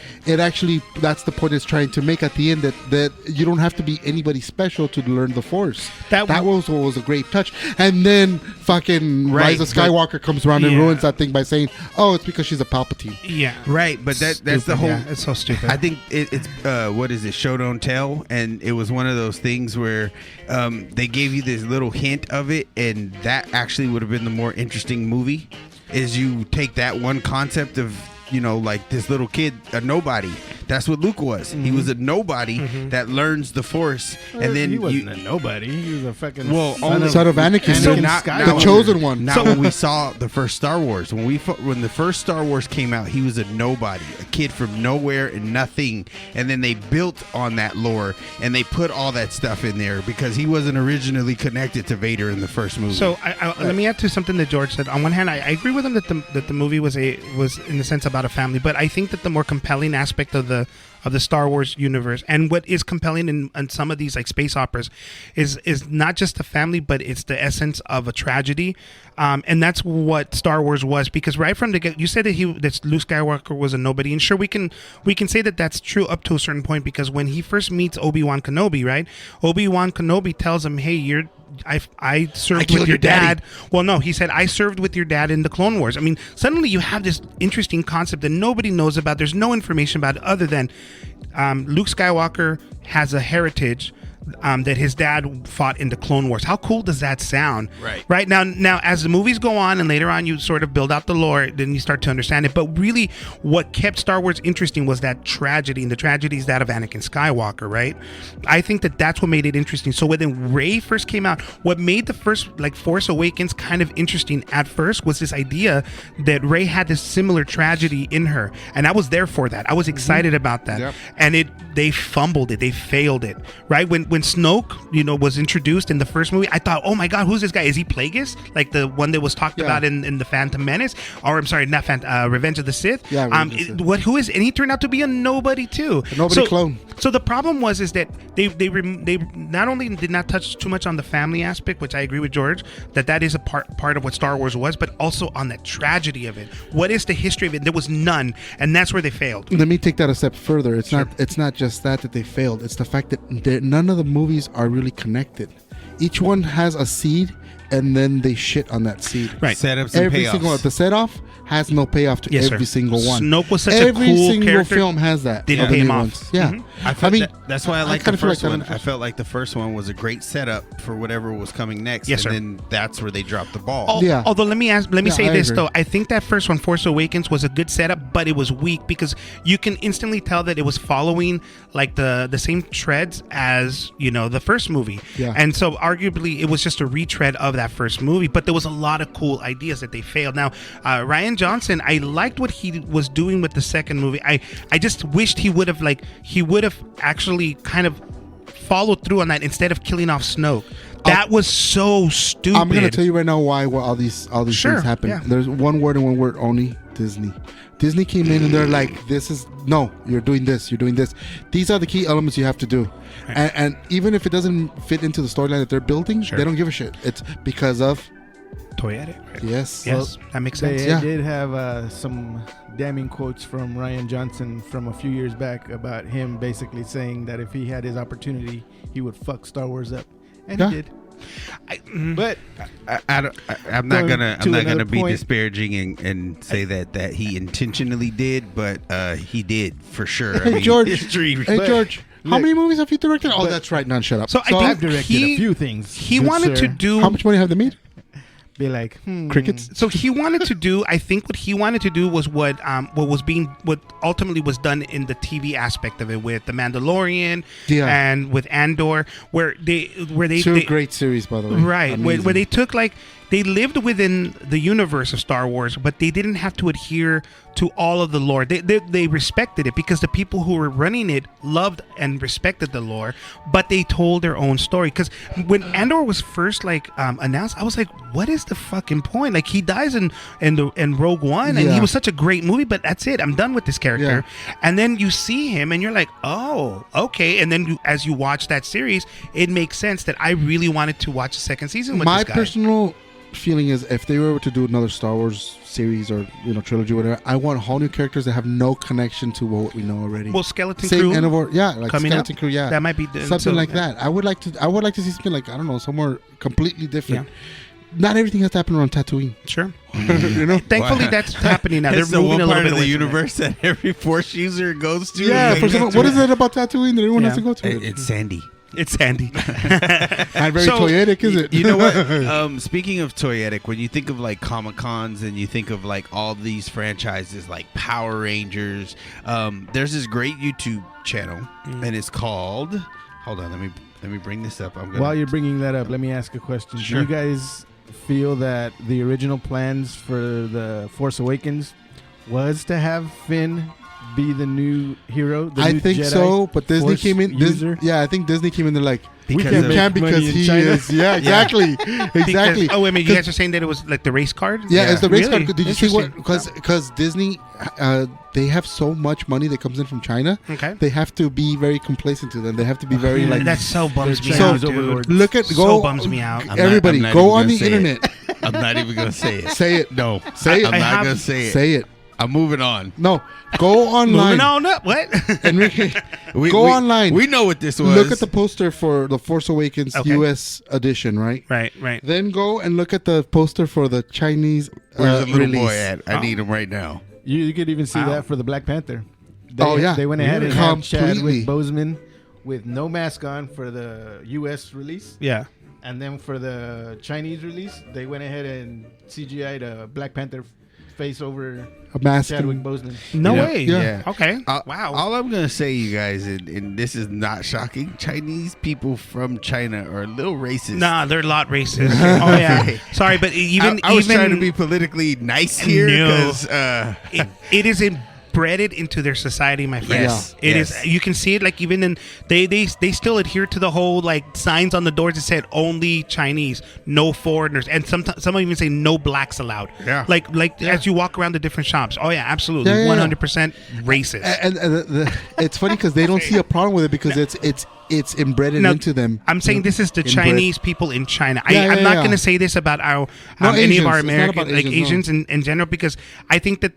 that's the point it's trying to make at the end, that you don't have to be anybody special to learn the Force. That was what was a great touch. And then fucking Right, Rise of Skywalker comes around and Yeah. ruins that thing by saying, "Oh, it's because she's a Palpatine." Yeah. right, but that's the Stupid, whole. yeah, it's so stupid. I think it's what is it? Show don't tell, and it was one of those things where they gave you this little hint of it, and that actually would have been the more interesting movie. Is you take that one concept of like this little kid, a nobody. That's what Luke was. He was a nobody that learns the Force, and then he wasn't a nobody. He was a fucking Son of Anakin. Anakin not- Skywalker. the chosen one. Now, when we saw the first Star Wars, when the first Star Wars came out, he was a nobody, a kid from nowhere and nothing, and then they built on that lore and they put all that stuff in there because he wasn't originally connected to Vader in the first movie. So let me add to something that George said. On one hand, I agree with him that the movie was in the sense about a family, but I think that the more compelling aspect of the Star Wars universe, and what is compelling in some of these like space operas, is not just the family, but it's the essence of a tragedy, and that's what Star Wars was. Because right from the get, you said that Luke Skywalker was a nobody, and sure we can say that that's true up to a certain point, because when he first meets Obi-Wan Kenobi, right? Obi-Wan Kenobi tells him, "Hey, I served with your dad." Well, no, he said, "I served with your dad in the Clone Wars." I mean, suddenly you have this interesting concept that nobody knows about. There's no information about it other than Luke Skywalker has a heritage that his dad fought in the Clone Wars. How cool does that sound? Right now, as the movies go on and later on you sort of build out the lore, then you start to understand it. But really, what kept Star Wars interesting was that tragedy, and the tragedy is that of Anakin Skywalker, right? I think that that's what made it interesting. So when Rey first came out, what made the first Force Awakens kind of interesting at first was this idea that Rey had this similar tragedy in her, and I was there for that. I was excited about that, Yep. and they fumbled it, they failed it, right? When when Snoke, was introduced in the first movie, I thought, oh my God, who's this guy? Is he Plagueis? Like the one that was talked about in the Phantom Menace, or I'm sorry, not Revenge of the Sith. Yeah, Revenge of the Sith. Who is? And he turned out to be a nobody too. Clone. So the problem is that they not only did not touch too much on the family aspect, which I agree with George, that is a part of what Star Wars was, but also on the tragedy of it. What is the history of it? There was none, and that's where they failed. Let me take that a step further. It's not just that they failed. It's the fact that none of the movies are really connected. Each one has a seed, and then they shit on that seed. Right. Setups and Every payoffs. single the set off has no payoff to every single one. Snoke was such every a cool single character. film has that. Didn't of the pay him new off. ones. Yeah. I mean, that's why I like the kinda feel first that one. in the I first felt like the first one was a great setup for whatever was coming next. Yes, and sir. then that's where they dropped the ball. Although let me say I this agree. though, I think that first one, Force Awakens, was a good setup, but it was weak because you can instantly tell that it was following like the same treads as the first movie. Yeah. And so arguably it was just a retread of that first movie, but there was a lot of cool ideas that they failed. Now, Rian Johnson, I liked what he was doing with the second movie. I just wished he would have actually kind of followed through on that instead of killing off Snoke. That was so stupid. I'm gonna tell you right now why all these Sure, things happen. yeah. There's one word and one word only: Disney. Disney came in and they're like, you're doing this, you're doing this. These are the key elements you have to do. Right. And even if it doesn't fit into the storyline that they're building, Sure. they don't give a shit. It's because of Toyetic. Right? yes. Yes, that makes sense. They Yeah. did have some damning quotes from Rian Johnson from a few years back about him basically saying that if he had his opportunity, he would fuck Star Wars up, and Yeah. he did. But I'm not gonna be disparaging and say that he intentionally did, but he did for sure. Hey, George. history. Hey George, how look, many movies have you directed? Oh, but- that's right. None. Shut up. So I think I've directed a few things. He good wanted sir. to do. how much money have they made? Be like Crickets. So he wanted to do. I think what he wanted to do was what ultimately was done in the TV aspect of it with the Mandalorian Yeah. and with Andor, where they Two great series, by the way. right where Amazing. they took they lived within the universe of Star Wars, but they didn't have to adhere to all of the lore. They respected it because the people who were running it loved and respected the lore, but they told their own story. Because when Andor was first announced, I was like, what is the fucking point? Like, he dies in Rogue One, and Yeah. he was such a great movie, but that's it. I'm done with this character. Yeah. And then you see him, and you're like, oh, okay. And then as you watch that series, it makes sense that I really wanted to watch the second season with My this guy. personal feeling is if they were to do another Star Wars series or trilogy or whatever, I want whole new characters that have no connection to what we know already. Well, Skeleton Same Crew Endeavor, yeah, like coming Skeleton up, Crew, yeah, that might be something like that. I would like to see something like, I don't know, somewhere completely different. Not everything has to happen around Tatooine. Sure. Wow. Thankfully, that's happening now. They're It's the moving one a little part bit of the away from it. universe that every Force user goes to. Yeah, Like, for some, what is it about Tatooine that everyone has to go to? It's Sandy. It's Sandy. Not very So, toyetic, is it? You know what? Speaking of toyetic, when you think of like Comic Cons and you think of like all these franchises like Power Rangers, there's this great YouTube channel and it's called. Hold on, let me bring this up. While you're bringing that up, let me ask a question. Sure. Do you guys feel that the original plans for the Force Awakens was to have Finn be the new hero? The I new think Jedi so, but Disney Force came in. user? Yeah, I think Disney came in. They're like, We Because can't of- make can't because money in he China. is. Yeah, exactly, exactly. Because, oh, wait a minute. You guys are saying that it was like the race card? Yeah, it's the race Really? card. Did you see what? Interesting. Because Disney, they have so much money that comes in from China. Okay. They have to be very complacent to them. They have to be very like. That so bums me They're out, Chinese dude. overlords. Look at So go. bums me out. I'm Everybody, not go even on the gonna say it. internet. I'm not even gonna say it. Say it. No, Say it. I'm not have- gonna say it. Say it. I'm moving on. No, go online. Moving on up. What? Enrique, We, go we- online. We know what this was. Look at the poster for the Force Awakens Okay. U.S. edition, right? right. Then go and look at the poster for the Chinese Where's the little release. boy at? I Oh. need him right now. You could even see Wow. that for the Black Panther. Oh, yeah. They went ahead and had Completely. Chadwick Boseman with no mask on for the U.S. release. Yeah. And then for the Chinese release, they went ahead and CGI'd a Black Panther face over A mask. Chadwick and- Boseman. No Yeah. way. Yeah. Okay. Wow. Wow. All I'm gonna say, you guys, and this is not shocking. Chinese people from China are a little racist. Nah, they're a lot racist. Oh yeah. Sorry, but even I was even trying to be politically nice here No. because it is embedded into their society, my friend. Yes. It Yes. is. You can see it like even in they still adhere to the whole like signs on the doors that said only Chinese, no foreigners, and some even say no blacks allowed. Yeah. Like as you walk around the different shops. Oh yeah, absolutely, Yeah, yeah, yeah. 100% racist. And it's funny because they don't see a problem with it because it's embedded Now, into them. I'm saying this is the Inbred. Chinese people in China. Yeah, I'm yeah, not yeah. going to say this about our No, any of Asians. our It's not American about like Asians, Asians in general, because I think that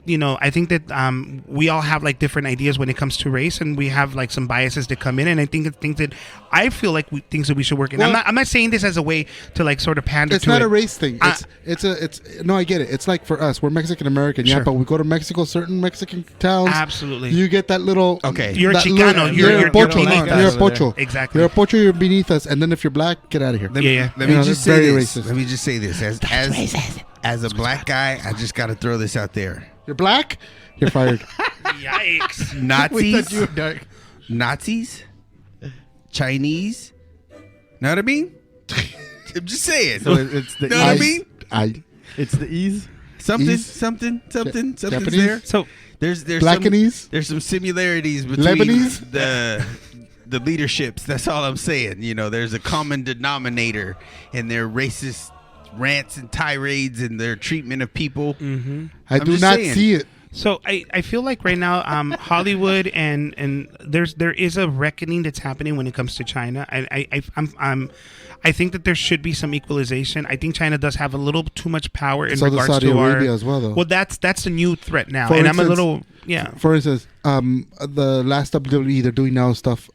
we all have like different ideas when it comes to race, and we have like some biases that come in, and I think it's things that I feel like things that we should work in. Well, I'm not saying this as a way to like sort of pander It's to not it. a race thing. It's no, I get it. It's like for us, we're Mexican American, yeah, Sure. but we go to Mexico, certain Mexican towns. Absolutely. You get that little. Okay. You're a that Chicano. little- You're a pocho. beneath You're a us. pocho. Exactly. You're a pocho. You're beneath us, and then if you're black, get out of here. Let Yeah, me, yeah. Let me You know, just they're say very this. racist. Let me just say this. As a black guy, I just got to throw this out there. You're black, you're fired. Yikes. We Nazis, thought you were dark. Nazis, Chinese. Know what I mean? I'm just saying. So it's the Know what I E's. mean? I It's the E's. Something's Japanese? there. So There's Blackanese? there's some similarities between Lebanese? the leaderships. That's all I'm saying. You know, there's a common denominator in their racist rants and tirades and their treatment of people. I I'm do just not saying. see it. So I feel like right now Hollywood and there is a reckoning that's happening when it comes to China. I think that there should be some equalization. I think China does have a little too much power in So does regards Saudi to Arabia our. as well, though. Well, that's the new threat now, For and I'm a instance- little For instance, the last WWE, they're doing now stuff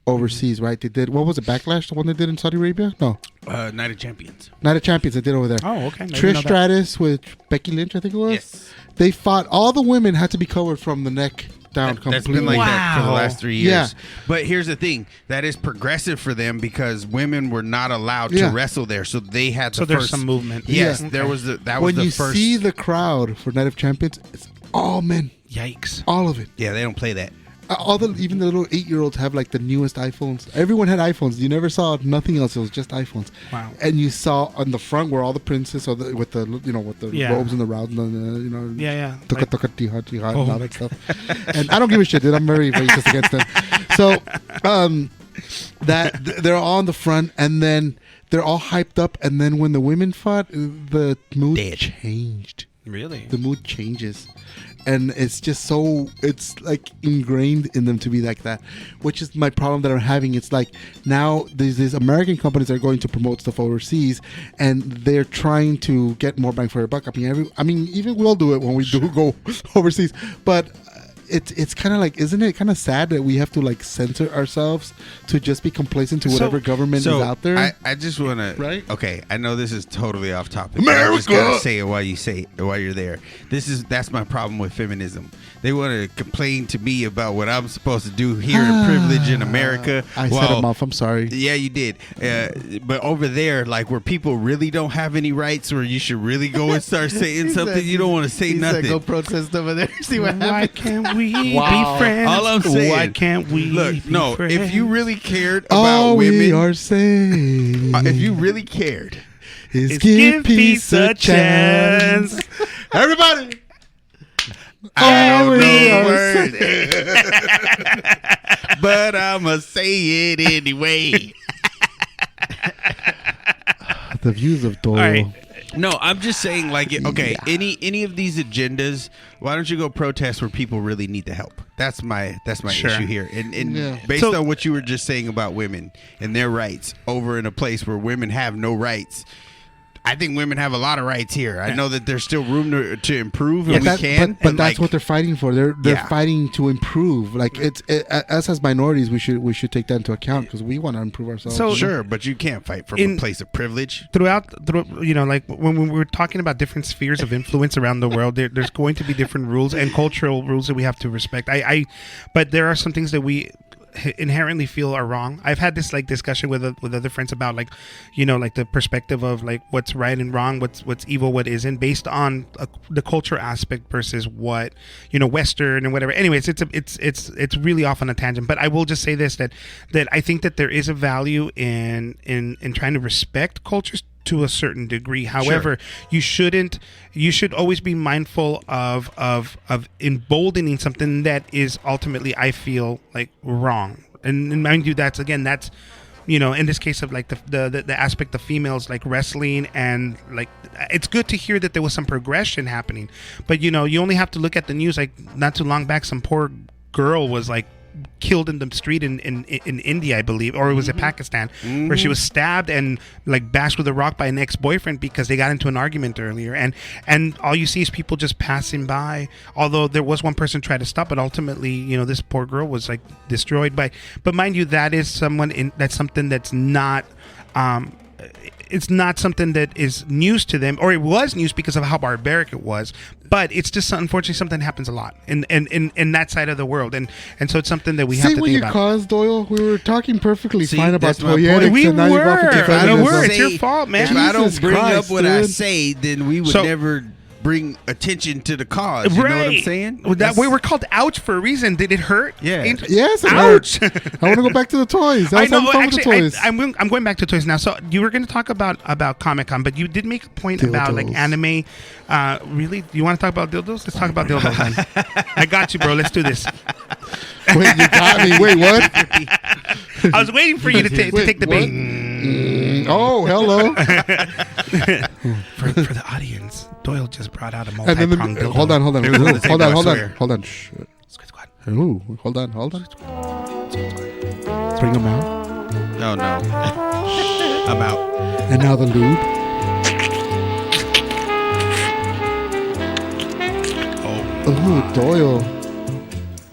overseas, right? They did, what was it, Backlash, the one they did in Saudi Arabia? No, Night of Champions. Night of Champions they did over there. Oh, okay. I didn't know Trish that. Stratus with Becky Lynch, I think it was. Yes. They fought, all the women had to be covered from the neck down That's completely. been like that for the Wow. last 3 years. Yeah. But here's the thing: that is progressive for them because women were not allowed Yeah. to wrestle there, so they had So the there's first. some movement. Yes, Yeah. there Okay. was that was When the you first. see the crowd for Night of Champions, it's all men, Yikes. all of it. yeah, they don't play that. Even the little 8-year-olds have like the newest iPhones. Everyone had iPhones. You never saw nothing else. It was just iPhones. Wow. And you saw on the front where all the princes or with the Yeah. robes and the rounds and the, Yeah, yeah. Tuka Like- tuka tiha tiha Oh and all my that stuff. And I don't give a shit, dude. I'm very racist against them. So they're all in the front, and then they're all hyped up, and then when the women fought, the mood Dead. changed. Really? The mood changes. And it's just so, it's like ingrained in them to be like that, which is my problem that I'm having. It's like now there's these American companies that are going to promote stuff overseas, and they're trying to get more bang for their buck. I mean, even we'll do it when we do go overseas, but it's kind of like, isn't it kind of sad that we have to like censor ourselves to just be complacent to whatever government is out there? I just want to. Right? Okay, I know this is totally off topic. But I just gotta say it while you're there. That's my problem with feminism. They want to complain to me about what I'm supposed to do here in privilege in America. I set them off. I'm sorry. Yeah, you did. But over there, like where people really don't have any rights, where you should really go and start saying something, you don't want to say He said, nothing. go protest over there. See what Why happens. can't we Wow. be friends? All I'm saying- Why can't we Look, be no. friends? If you really cared about All we women, are saying if you really cared, is It's give peace a chance. Everybody. I All don't we know are words, but I'ma say it anyway. The views of Doyle. All right. No, I'm just saying, like, okay, any of these agendas, why don't you go protest where people really need the help? That's my Sure. issue here. And Yeah. based So- on what you were just saying about women and their rights over in a place where women have no rights, I think women have a lot of rights here. I know that there's still room to improve, and we can. But and, that's like, what they're fighting for. They're Yeah. fighting to improve. Like us as minorities, we should take that into account because we want to improve ourselves. So- sure, but you can't fight from a In- place of privilege. throughout, like when we're talking about different spheres of influence around the world, there's going to be different rules and cultural rules that we have to respect. But there are some things that we inherently feel are wrong. I've had this like discussion with other friends about like the perspective of like what's right and wrong, what's evil, what isn't, based on the culture aspect versus what Western and whatever. Anyways, it's really off on a tangent. But I will just say this, that I think that there is a value in trying to respect cultures to a certain degree. However, you should always be mindful of emboldening something that is ultimately, I feel like, wrong. And mind you, that's in this case of like the aspect of females like wrestling, and like it's good to hear that there was some progression happening, but you only have to look at the news. Like not too long back, some poor girl was like killed in the street in India, I believe, or it was in Pakistan, where she was stabbed and like bashed with a rock by an ex-boyfriend because they got into an argument earlier, and all you see is people just passing by, although there was one person trying to stop it. Ultimately, this poor girl was like destroyed but mind you, that is that's something that's not it's not something that is news to them, or it was news because of how barbaric it was. But it's just unfortunately something happens a lot in that side of the world, and so it's something that we have to think about. See what you caused, Doyle? We were talking perfectly fine about that's my point. Toyetic, We and now you go off into were. feminism. It's your fault, man. If I don't Jesus bring Christ, up what I dude. say, then we would So- never bring attention to the cause. You know what I'm saying? Well, that way we're called ouch for a reason. Did it hurt? Yeah. Yes, it Ouch. hurt. I want to go back to the toys. I I was having know. fun with the Actually, toys. I'm going back to toys now. So you were going to talk about Comic-Con, but you did make a point about like Dildos. anime. Really? You want to talk about dildos? Let's talk about dildos then. I got you, bro. Let's do this. Wait, you got me. Wait, what? I was waiting for you to take the what? bait. Oh, hello. For the audience, Doyle just brought out a And then multi-pronged dildo. hold on. They were doing the same, I swear. Hold on. Shh. Squid Squad. Ooh, hold on. Bring them out. Oh no, I'm out. And now the lube. Oh, Doyle.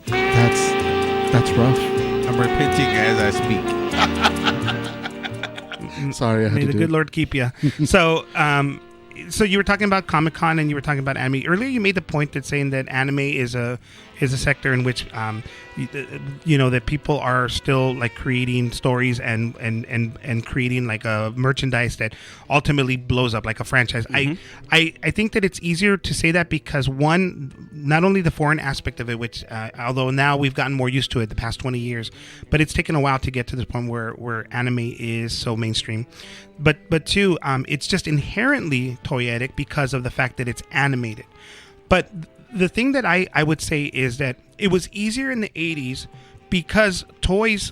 That's rough. I'm repenting as I speak. Sorry, I had May to the do good it. Lord keep you. So, so you were talking about Comic-Con and you were talking about anime earlier. You made the point that saying that anime is a sector in which that people are still like creating stories and creating like a merchandise that ultimately blows up like a franchise. I think that it's easier to say that because one, not only the foreign aspect of it, which although now we've gotten more used to it the past 20 years, but it's taken a while to get to the point where anime is so mainstream. But two, it's just inherently toyetic because of the fact that it's animated. But the thing that I would say is that it was easier in the 80s because toys,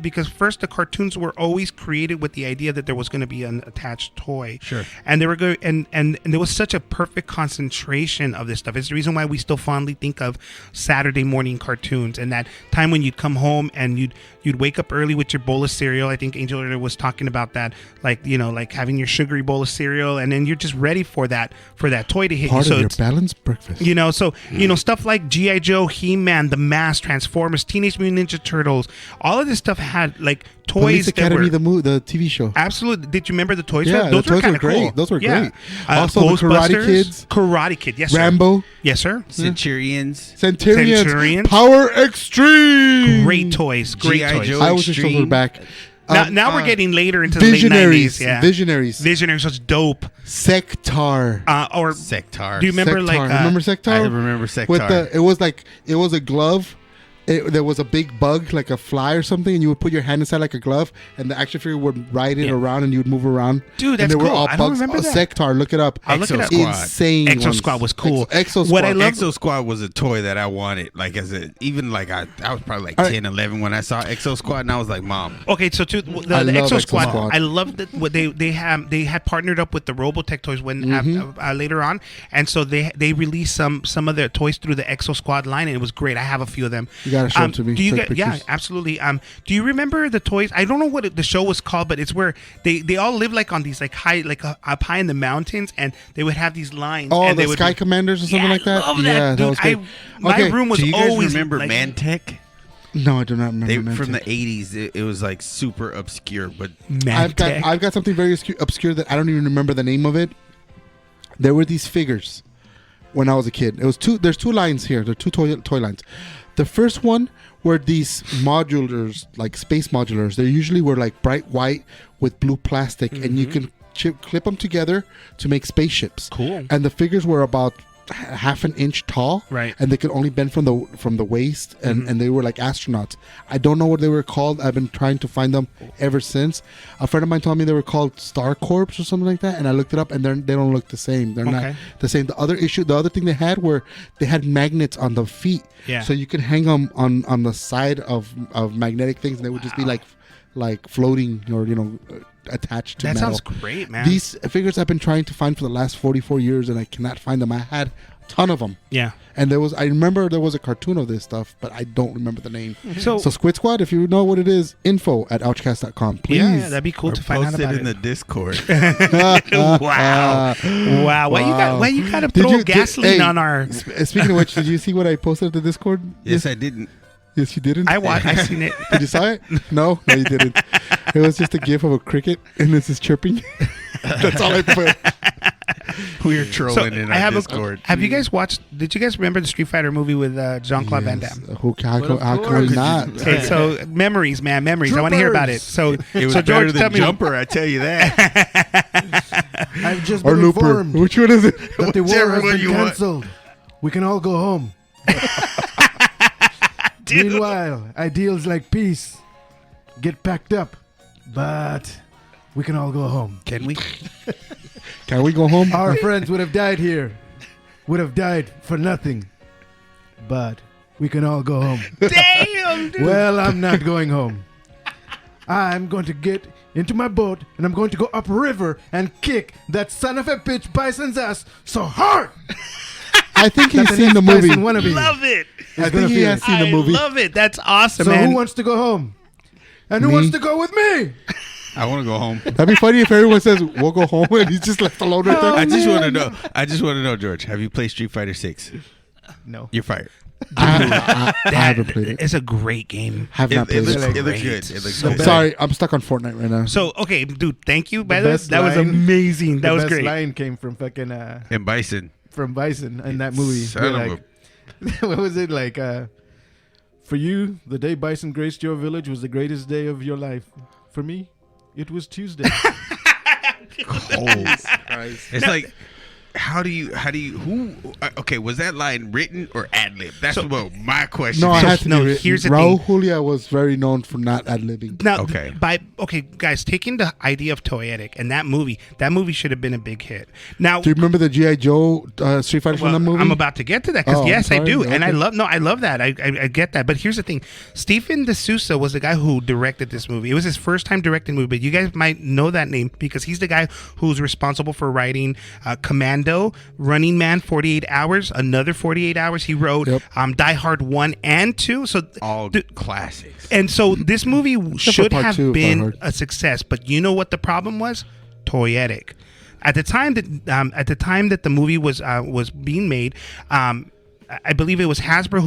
because first the cartoons were always created with the idea that there was going to be an attached toy. Sure. And they were good, and there was such a perfect concentration of this stuff. It's the reason why we still fondly think of Saturday morning cartoons and that time when you'd come home and you'd wake up early with your bowl of cereal. I think Angel earlier was talking about that, like having your sugary bowl of cereal, and then you're just ready for that toy to hit Part you. So of your it's, balanced breakfast. stuff like G.I. Joe, He-Man, The Mask, Transformers, Teenage Mutant Ninja Turtles, all of this stuff had like toys Police that Academy, were the TV show. absolutely. Did you remember the toys? Yeah, Those the toys kind were of great. cool. Those were Yeah. great. Also, the Karate Ghostbusters, Kids. Karate Kid, yes, sir. Rambo, Yes, sir. Centurions. Centurions, Power Extreme. Great toys. Great G.I. toys. Joe. I wish those were back. Now we're getting later into the late Visionaries. 90s. Yeah. Visionaries. was dope. Sectar. Or Sectar. do you remember Sectar. like remember Sectar? I remember Sectar. With it was a glove. There was a big bug, like a fly or something, and you would put your hand inside like a glove, and the action figure would ride it around, and you would move around. Dude, and that's they were cool. all I don't bugs. remember that. Sectar, look it up. I'll look it up. Exo Squad. Insane. Exo ones. Squad was cool. Exo Squad. What I love- Exo Squad was a toy that I wanted. Like I was probably like All right. 10, 11 when I saw Exo Squad, and I was like, Mom. Okay, so the I love Exo Exo Squad, Squad. I love that what they had partnered up with the Robotech toys when later on, and so they released some of their toys through the Exo Squad line, and it was great. I have a few of them. You gotta show them to me. Do you Take yeah, pictures. absolutely. Do you remember the toys? I don't know what the show was called, but it's where they all live like on these like high up high in the mountains, and they would have these lines. Oh, and the they would Sky Commanders or something like that. I love that, Yeah, dude. that was great. My Okay, room was Do you guys always remember like, Mantech? No, I do not remember. They Mantic. from the 80s. It was like super obscure, but Mantech. I've got something very obscure that I don't even remember the name of it. There were these figures when I was a kid. It was there's two lines here. There are two toy lines. The first one were these modulars, like space modulars. They usually were like bright white with blue plastic, and you can clip them together to make spaceships. Cool. And the figures were about, half an inch tall, Right. and they could only bend from the waist, and they were like astronauts. I don't know what they were called. I've been trying to find them ever since. A friend of mine told me they were called Star Corps or something like that, and I looked it up, and they don't look the same. They're not the same. The other thing they had were they had magnets on the feet, so you could hang them on the side of magnetic things, and they would just be like floating or attached to That metal. sounds great, man. These figures I've been trying to find for the last 44 years, and I cannot find them. I had a ton of them. Yeah. And I remember there was a cartoon of this stuff, but I don't remember the name. So Squid Squad, if you know what it is, info@ouchcast.com. Please. yeah, that'd be cool Or to find out post about it in it. the Discord. Wow. Why you gotta throw gasoline on our... Speaking of which, did you see what I posted at the Discord? Yes, I didn't. Yes, you didn't? I seen it. Did you saw it? No, you didn't. It was just a gif of a cricket, and it's just chirping. That's all I put. We're trolling in our Discord. Have you guys watched? Did you guys remember the Street Fighter movie with Jean-Claude Van Damme? How can we not? Okay, so memories, man, memories. I want to hear about it. So, It was so better George, than tell me. Jumper, I tell you that. I've just Or been Looper. informed Which one is it? that the war Whichever has one been you want. cancelled. We can all go home. Meanwhile, ideals like peace get packed up, but we can all go home. Can we? Can we go home? Our friends would have died here, would have died for nothing, but we can all go home. Damn, dude. Well, I'm not going home. I'm going to get into my boat and I'm going to go upriver and kick that son of a bitch Bison's ass so hard. I think he's that seen the next movie. Bison wannabe Love it. I gonna think he feel has it. seen the I movie. love it. That's awesome, So man. who wants to go home? And who Me. wants to go with me? I want to go home. That'd be funny if everyone says we'll go home and he's just left alone right there. I just want to know. I just want to know, George. Have you played Street Fighter 6? No. You're fired. I haven't played it. It's a great game. Have not It played looks, it. it looks Great. good. It looks The good. best- Sorry, I'm stuck on Fortnite right now. So, okay, dude, thank you. By the way, best that was line- amazing. That the was best great. line came from fucking And Bison. from Bison in that movie. Son They're of like, what was it like? For you, the day Bison graced your village was the greatest day of your life. For me, it was Tuesday. Cold. It's like, okay, was that line written or ad-lib? That's what my question No, I is. had to no, be written. here's the Raul thing. Julia was very known for not ad-libbing. Now, Okay. guys, taking the idea of Toyetic and that movie should have been a big hit. Now, Do you remember the G.I. Joe Street Fighter from well, that movie? I'm about to get to that because Oh, yes, I sorry. do, and I Okay. love that. I get that. But here's the thing: Stephen D'Souza was the guy who directed this movie. It was his first time directing a movie, but you guys might know that name because he's the guy who's responsible for writing Commando, Running Man, 48 Hours, another 48 Hours. He wrote Yep. Die Hard 1 and 2. So All dude, classics. and so this movie should part have 2 of Die been Hard. a success, but you know what the problem was? Toyetic. At the time that the movie was being made, I believe it was Hasbro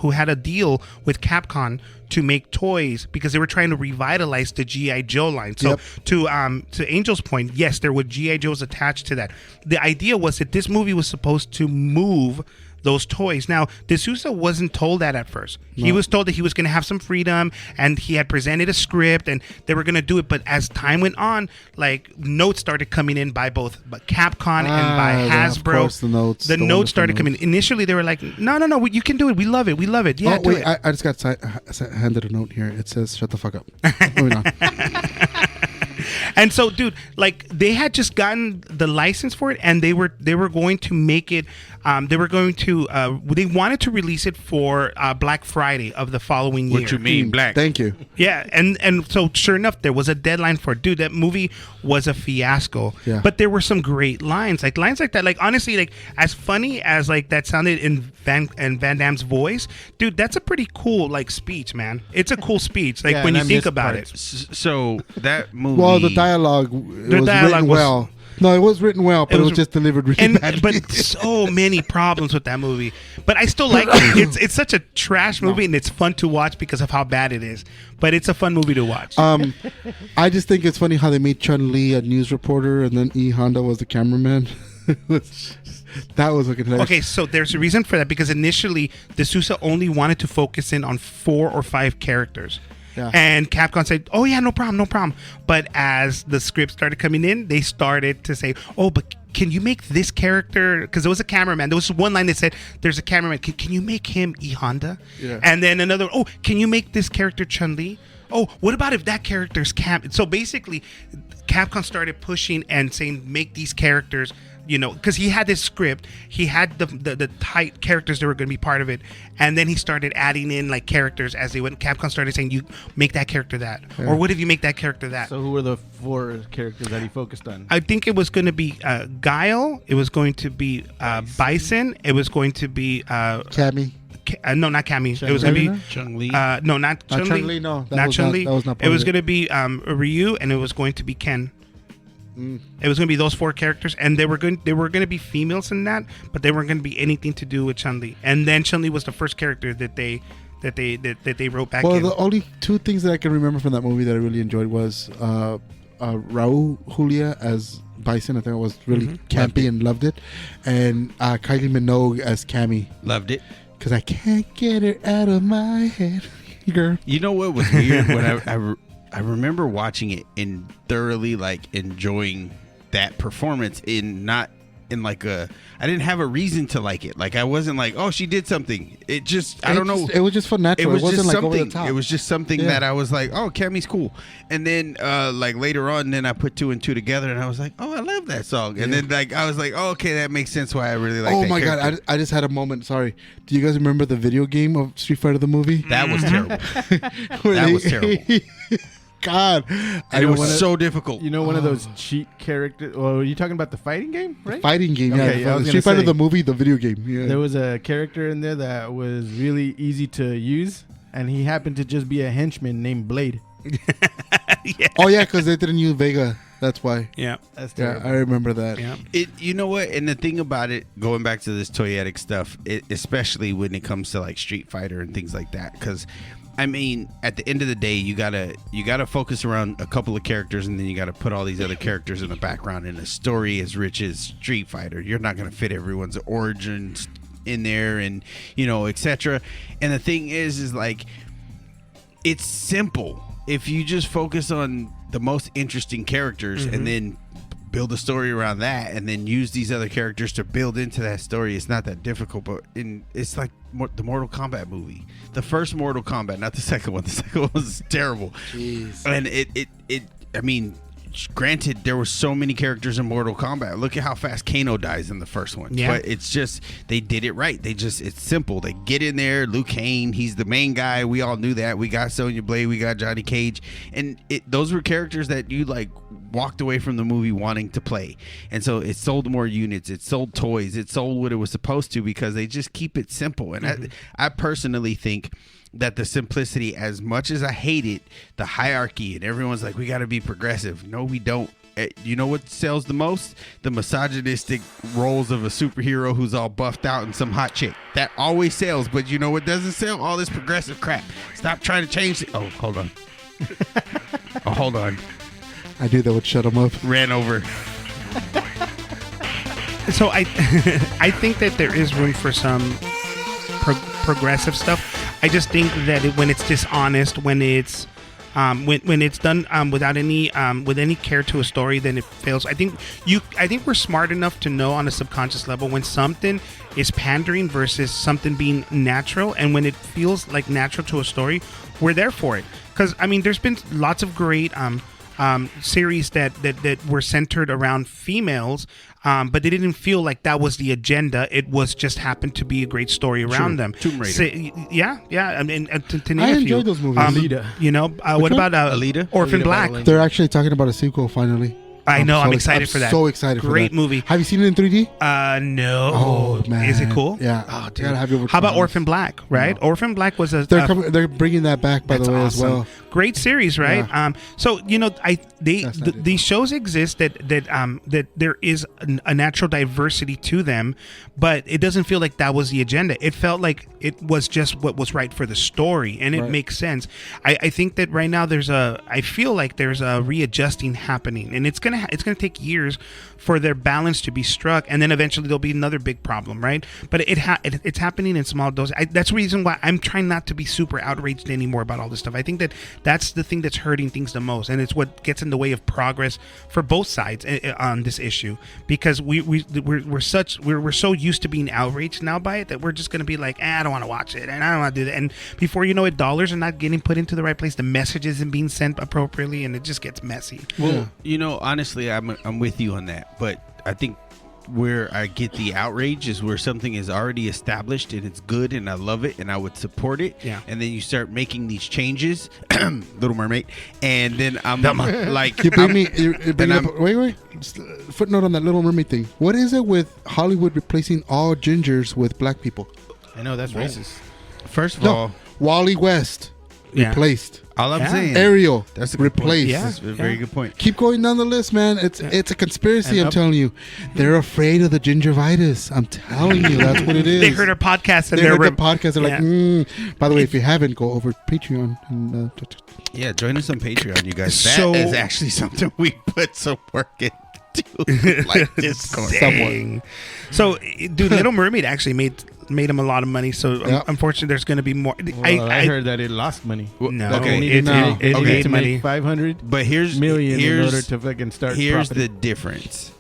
who had a deal with Capcom to make toys because they were trying to revitalize the G.I. Joe line. So Yep. to Angel's point, yes, there were G.I. Joes attached to that. The idea was that this movie was supposed to move those toys. Now, D'Souza wasn't told that at first. He was told that he was going to have some freedom, and he had presented a script, and they were going to do it. But as time went on, like notes started coming in by both Capcom and by Of Hasbro. course, the notes. The the notes wonderful started coming in. Initially, they were like, no, you can do it. We love it. We love it. Yeah, Oh, do wait, it. I just got handed a note here. It says, shut the fuck up. Moving on. And so, dude, like they had just gotten the license for it, and they were going to make it. They wanted to release it for Black Friday of the following year. What you mean, black? Thank you. Yeah, and so sure enough, there was a deadline for it. Dude, that movie was a fiasco. Yeah. But there were some great lines like that. Like honestly, like as funny as like that sounded in Van Damme's voice, dude, that's a pretty cool like speech, man. It's a cool speech. Like Yeah, when and you I think missed about parts. it. So that movie. Well, the dialogue, it was dialogue written was- well. No, it was written well, but it was was- just delivered really badly. But so many problems with that movie. But I still like it. It's such a trash movie, and it's fun to watch because of how bad it is. But it's a fun movie to watch. I just think it's funny how they made Chun-Li a news reporter and then E. Honda was the cameraman. That was looking hilarious. Okay, so there's a reason for that because initially D'Souza only wanted to focus in on 4 or 5 characters. Yeah. And Capcom said, "Oh yeah, no problem." But as the script started coming in, they started to say, "Oh, but can you make this character, because there was a cameraman, there was one line that said there's a cameraman, can you make him E Honda? Yeah. And then another, oh, can you make this character Chun-Li? Oh, what about if that character's So basically Capcom started pushing and saying make these characters, you know, because he had this script, he had the tight characters that were going to be part of it, and then he started adding in like characters as they went. Capcom started saying, you make that character that, or what if you make that character that? So who were the 4 characters that he focused on? I think it was going to be Guile, it was going to be Bison, it was going to be Cammy. no, not Cammy. It was going to be Chun-Li. no, not Chun-Li. Chun-Li, no, that not was Chun-Li. that was not part it was of it. going to be Ryu, and it was going to be Ken. It was going to be those 4 characters, and they were going to be females in that, but they weren't going to be anything to do with Chun-Li. And then Chun-Li was the first character that they wrote back Well, in. the only 2 things that I can remember from that movie that I really enjoyed was Raul Julia as Bison. I think it was really campy and loved it, and Kylie Minogue as Cammy. Loved it. Because I can't get her out of my head, girl. You know what was weird when I remember watching it and thoroughly like enjoying that performance not in like I didn't have a reason to like it. Like I wasn't like, oh, she did something. It just, I don't know. It was just fun natural. It was wasn't just like over something. the top. It was just something that I was like, oh, Cammy's cool. And then like later on, then I put 2 and 2 together, and I was like, oh, I love that song. And then like I was like, oh, okay, that makes sense why I really like. Oh that my character. god! I just had a moment. Sorry. Do you guys remember the video game of Street Fighter the movie? That was terrible. Where That was terrible. God, And it was so difficult. You know, one of those cheat characters. Well, are you talking about the fighting game, right? Fighting game. Okay, Yeah, I was Street gonna Fighter say, the movie, the video game. Yeah. There was a character in there that was really easy to use, and he happened to just be a henchman named Blade. Oh yeah, because they didn't use Vega. That's why. Yeah. That's Yeah, terrible. I remember that. Yeah. You know what? And the thing about it, going back to this Toyetic stuff, especially when it comes to like Street Fighter and things like that, because I mean, at the end of the day, you gotta focus around a couple of characters, and then you gotta put all these other characters in the background. In a story as rich as Street Fighter, you're not gonna fit everyone's origins in there, and you know, etc. And the thing is like, it's simple if you just focus on the most interesting characters, and then build a story around that, and then use these other characters to build into that story. It's not that difficult, but it's like the Mortal Kombat movie, the first Mortal Kombat, not the second one. The second one was terrible. Jeez. And it I mean, granted, there were so many characters in Mortal Kombat. Look at how fast Kano dies in the first one. Yeah. But it's just, they did it right. It's simple. They get in there. Liu Kang, he's the main guy. We all knew that. We got Sonya Blade. We got Johnny Cage. And those were characters that you like walked away from the movie wanting to play. And so it sold more units. It sold toys. It sold what it was supposed to, because they just keep it simple. And I personally think that the simplicity, as much as I hate it, the hierarchy, and everyone's like, we got to be progressive. No, we don't. You know what sells the most? The misogynistic roles of a superhero who's all buffed out and some hot chick. That always sells. But you know what doesn't sell? All this progressive crap. Stop trying to change it. Oh, hold on. Oh, hold on. I knew that would shut him up. Ran over. So I think that there is room for some progressive stuff. I just think that when it's dishonest, when it's when it's done without any with any care to a story, then it fails. I think we're smart enough to know on a subconscious level when something is pandering versus something being natural, and when it feels like natural to a story, we're there for it. Because I mean, there's been lots of great series that were centered around females, but they didn't feel like that was the agenda. It was just happened to be a great story around them. Tomb Raider. Yeah. I mean, to name I a few. enjoyed those movies. Alita. You know, what one? about Alita? Orphan Alita Black? Battle They're actually talking about a sequel finally. I know. I'm so excited for that. So excited for that. Great movie. Have you seen it in 3D? No. Oh man, Is it cool? Yeah. Oh, I dude. gotta have you over How about to Orphan Black? Right. No. Orphan Black was a. They're bringing that back, by That's the way, awesome. as well. Great series, right? Yeah. So you know, That's not it. these shows exist that there is a natural diversity to them, but it doesn't feel like that was the agenda. It felt like it was just what was right for the story, and it Right. makes sense. I think that right now I feel like there's a readjusting happening, and it's it's gonna take years for their balance to be struck, and then eventually there'll be another big problem, right? But it's happening in small doses. That's the reason why I'm trying not to be super outraged anymore about all this stuff. I think that's the thing that's hurting things the most, and it's what gets in the way of progress for both sides on this issue, because we're so used to being outraged now by it that we're just gonna be like, I don't want to watch it, and I don't want to do that, and before you know it, dollars are not getting put into the right place, the message isn't being sent appropriately, and it just gets messy. Well, honestly, I'm with you on that, but I think where I get the outrage is where something is already established and it's good and I love it and I would support it. Yeah. And then you start making these changes, Little Mermaid, and then I'm like, You bring wait. Just, footnote on that Little Mermaid thing. What is it with Hollywood replacing all gingers with black people? I know that's racist. first of all, Wally West replaced. all I'm saying, Ariel that's a good replaced. point. Yeah. That's a very good point. Keep going down the list, man. It's a conspiracy. And I'm telling you, they're afraid of the gingivitis. I'm telling you, that's what it is. They heard our podcast and They heard the podcast. They're Yeah. like, By the way, if you haven't, go over Patreon and Yeah, join us on Patreon, you guys. So- That is actually something we put some work into, like Discord. Dang. So, dude, Little Mermaid actually made him a lot of money. So, Yeah. unfortunately, there's going to be more. Well, I heard that it lost money. No, Okay, it okay. made to money. make 500 But here's million in order here's to fucking start. here's the profiting. difference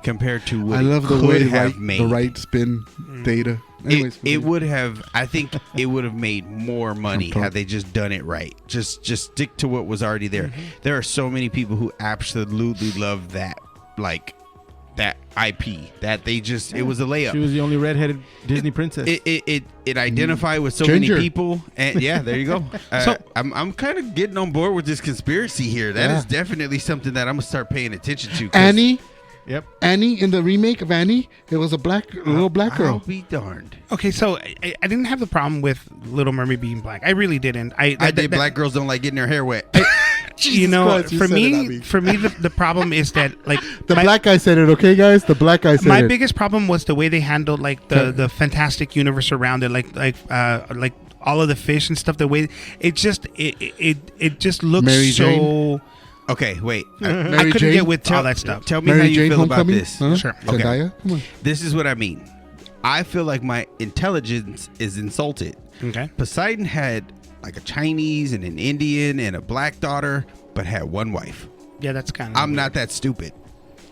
compared to what I love it the could way have made. the right spin data. Anyways, It would have. I think it would have made more money had they just done it right. Just stick to what was already there. There are so many people who absolutely love that, like that IP. That they just it was a layup. She was the only redheaded Disney princess. It identified with so Ginger. many people, and yeah, there you go. So- I'm kind of getting on board with this conspiracy here. That is definitely something that I'm gonna start paying attention to. 'Cause Annie Yep. Annie in the remake of Annie, it was a little black I'll girl. be darned. Okay, so I didn't have the problem with Little Mermaid being black. I really didn't. Black girls don't like getting their hair wet. You know, Christ, you for said it, me, Abby. the problem is that like The black guy said it, okay, guys? The black guy said my it. biggest problem was the way they handled like the fantastic universe around it, like all of the fish and stuff. The way it just looks Mary so. Jane? Okay, wait. I Mary couldn't Jane? get with all that stuff. Tell me Mary how you Jane feel about Homecoming? this. Huh? Sure. Okay. Zendaya? Come on. This is what I mean. I feel like my intelligence is insulted. Okay. Poseidon had like a Chinese and an Indian and a black daughter, but had one wife. Yeah, that's kind of. I'm not that stupid.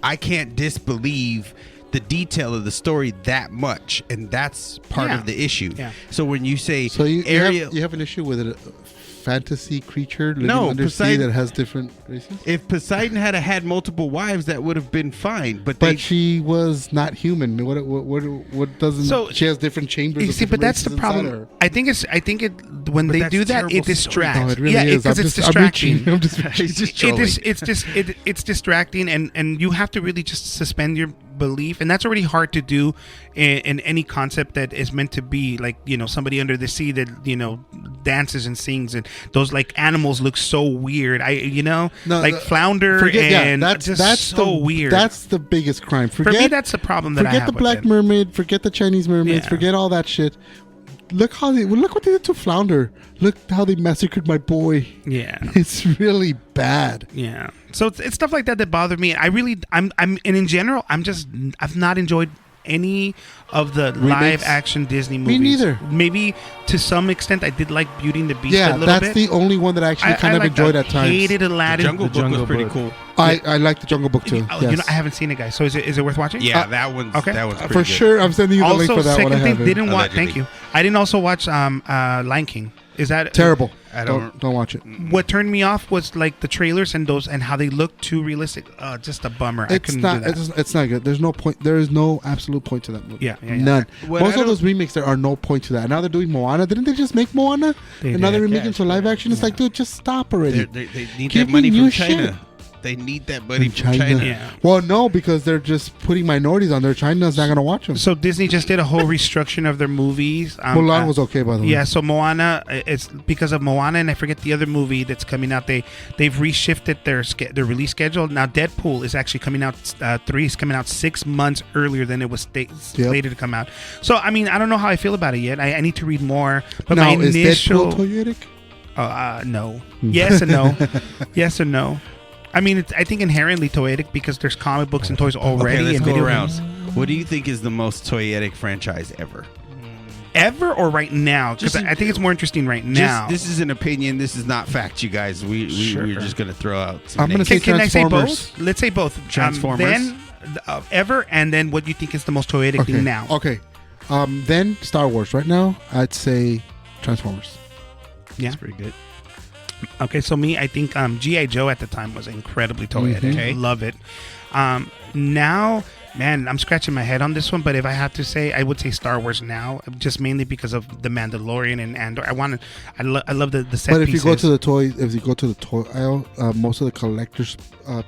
I can't disbelieve the detail of the story that much, and that's part Yeah. of the issue. Yeah. So when you say So you Ariel, have an issue with a fantasy creature living No, under sea Poseidon- that has different races? if Poseidon had multiple wives, that would have been fine. But But she was not human. What doesn't? So- she has different chambers. You of see, but different that's the races inside problem. her. I think it when But they that's do a that, terrible it distracts. No, it really yeah, is. because it's I'm reaching. distracting. I'm just He's just It trolling. is, it's distracting, and you have to really just suspend your belief, and that's already hard to do in any concept that is meant to be like, you know, somebody under the sea that, you know, dances and sings, and those like animals look so weird. Flounder and that's so weird. That's the biggest crime. For me, that's the problem that I forget have the with black it. mermaid. Forget the Chinese mermaids. Yeah. Forget all that shit. Look what they did to Flounder. Look how they massacred my boy. Yeah. It's really bad. Yeah. So it's stuff like that that bother me. I'm and in general, I've not enjoyed any of the live action Disney movies. Me neither. Maybe to some extent I did like Beauty and the Beast a Yeah, little that's bit. the only one that I actually kind of liked enjoyed that. at times. Hated Aladdin. Jungle Book was Jungle pretty Book. cool. I like the Jungle Book too. Oh, Yes. you know, I haven't seen it, guys. So is it worth watching? Yeah, that one's Okay. that one's pretty For good. sure, I'm sending you the link Also, for that second one. I thing, haven't. didn't watch. Thank Allegedly. you. I didn't also watch Lion King. Is that Terrible. I Don't watch it. What turned me off was like the trailers and how they look too realistic. Just a bummer. I It's couldn't not. do that. It's not good. There's no point. There is no absolute point to that movie. Yeah. None. What Most I of those remakes, there are no point to that. Now they're doing Moana. Didn't they just make Moana? They And now they're did. remaking to live action. It's like, dude, just stop already. They need Give that money me from new China. shit. They need that money From from China. China. Yeah. Well, no, because they're just putting minorities on there. China's not gonna watch them. So Disney just did a whole restructuring of their movies. Mulan was okay, by the way. Yeah, so Moana, it's because of Moana, and I forget the other movie that's coming out. They've reshifted their release schedule. Now Deadpool is actually coming out. 3 is coming out 6 months earlier than it was slated to come out. So I mean, I don't know how I feel about it yet. I need to read more. But Now, my is initial Deadpool Toyetic? no, yes and no, yes and no. I mean, I think inherently toyetic because there's comic books and toys already. Okay, let's and go video around. games. What do you think is the most toyetic franchise ever? Ever or right now? Because Just- I think it's more interesting right now. This is an opinion. This is not fact, you guys. We're just gonna throw out. I'm gonna say Can I say Transformers. both? Let's say both. Transformers. Then ever, and then what do you think is the most toyetic Okay. thing now? Okay. Then Star Wars. Right now, I'd say Transformers. Yeah. That's pretty good. Okay, so me, I think G.I. Joe at the time was incredibly toyetic. Mhm. Okay. Love it. Now, man, I'm scratching my head on this one, but if I have to say, I would say Star Wars now, just mainly because of the Mandalorian and Andor. I love the set But if pieces. you go to the toy aisle, most of the collectors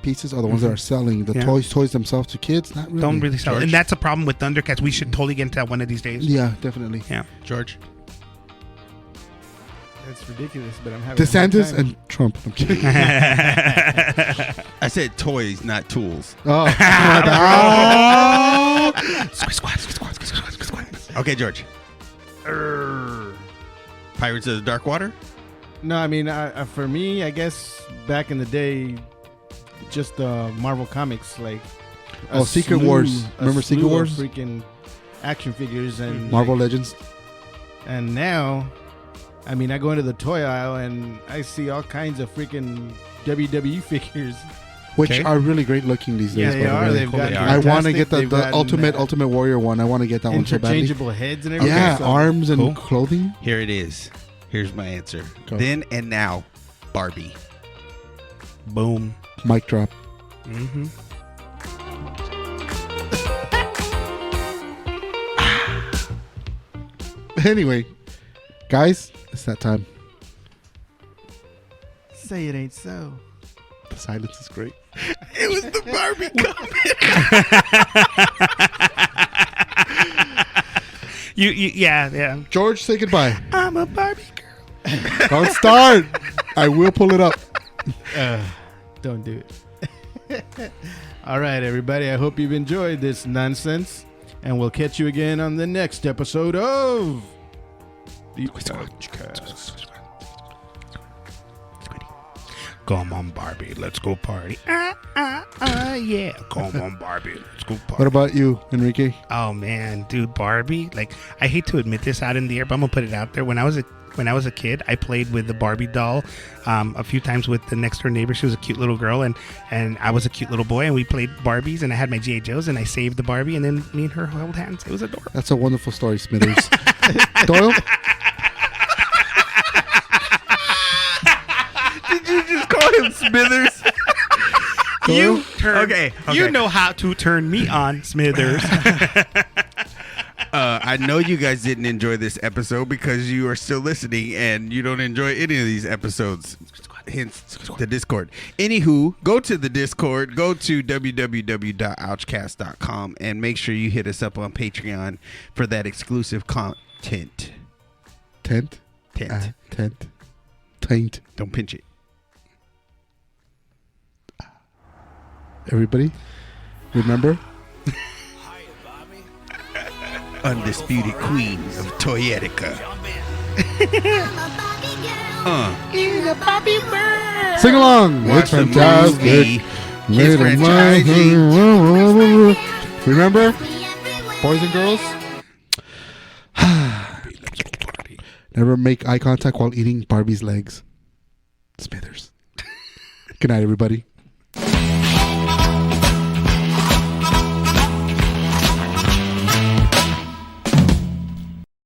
pieces are the ones that are selling. The Yeah. toys themselves to kids, not really. Don't really sell, George? and that's a problem with Thundercats. We should totally get into that one of these days. Yeah, definitely. Yeah. George. That's ridiculous, but I'm having a hard DeSantis time. and Trump. I'm kidding. I said toys, not tools. Oh. Okay, George. Pirates of the Dark Water. No, I mean, for me, I guess back in the day, just Marvel Comics, like Secret Wars. Remember Secret Wars? Freaking action figures and Marvel Legends. And now, I mean, I go into the toy aisle and I see all kinds of freaking WWE figures. Which Okay. are really great looking these days. Yeah, they by the are. way. They've got. They are. I want to fantastic. get They've the gotten, Ultimate Warrior one. I want to get that one so badly. interchangeable heads and everything. Yeah, so- arms and Cool. clothing. Here it is. Here's my answer. Go. Then and now, Barbie. Boom. Mic drop. Mm-hmm. Anyway, guys, it's that time. Say it ain't so. The silence is great. It was the Barbie Yeah. George, say goodbye. I'm a Barbie girl. Don't start. I will pull it up. Don't do it. All right, everybody. I hope you've enjoyed this nonsense, and we'll catch you again on the next episode of the Podcast. Come on, Barbie. Let's go party. Yeah. Come on, Barbie. Let's go party. What about you, Enrique? Oh man, dude, Barbie. Like, I hate to admit this out in the air, but I'm gonna put it out there. When I was a kid, I played with the Barbie doll a few times with the next door neighbor. She was a cute little girl, and I was a cute little boy, and we played Barbies, and I had my G.I. Joes, and I saved the Barbie, and then me and her held hands. It was adorable. That's a wonderful story, Smithers. Doyle? Did you just call him Smithers? You Okay. You know how to turn me on, Smithers. I know you guys didn't enjoy this episode because you are still listening and you don't enjoy any of these episodes. Hence the Discord. Anywho, go to the Discord. Go to www.ouchcast.com and make sure you hit us up on Patreon for that exclusive content. Tent? Tent. Taint. Don't pinch it. Everybody, remember? Undisputed queen of Toyetica. Sing along. Watch It's the fantastic. movie. It's franchising. Remember? Boys and girls? Never make eye contact while eating Barbie's legs. Smithers. Good night, everybody.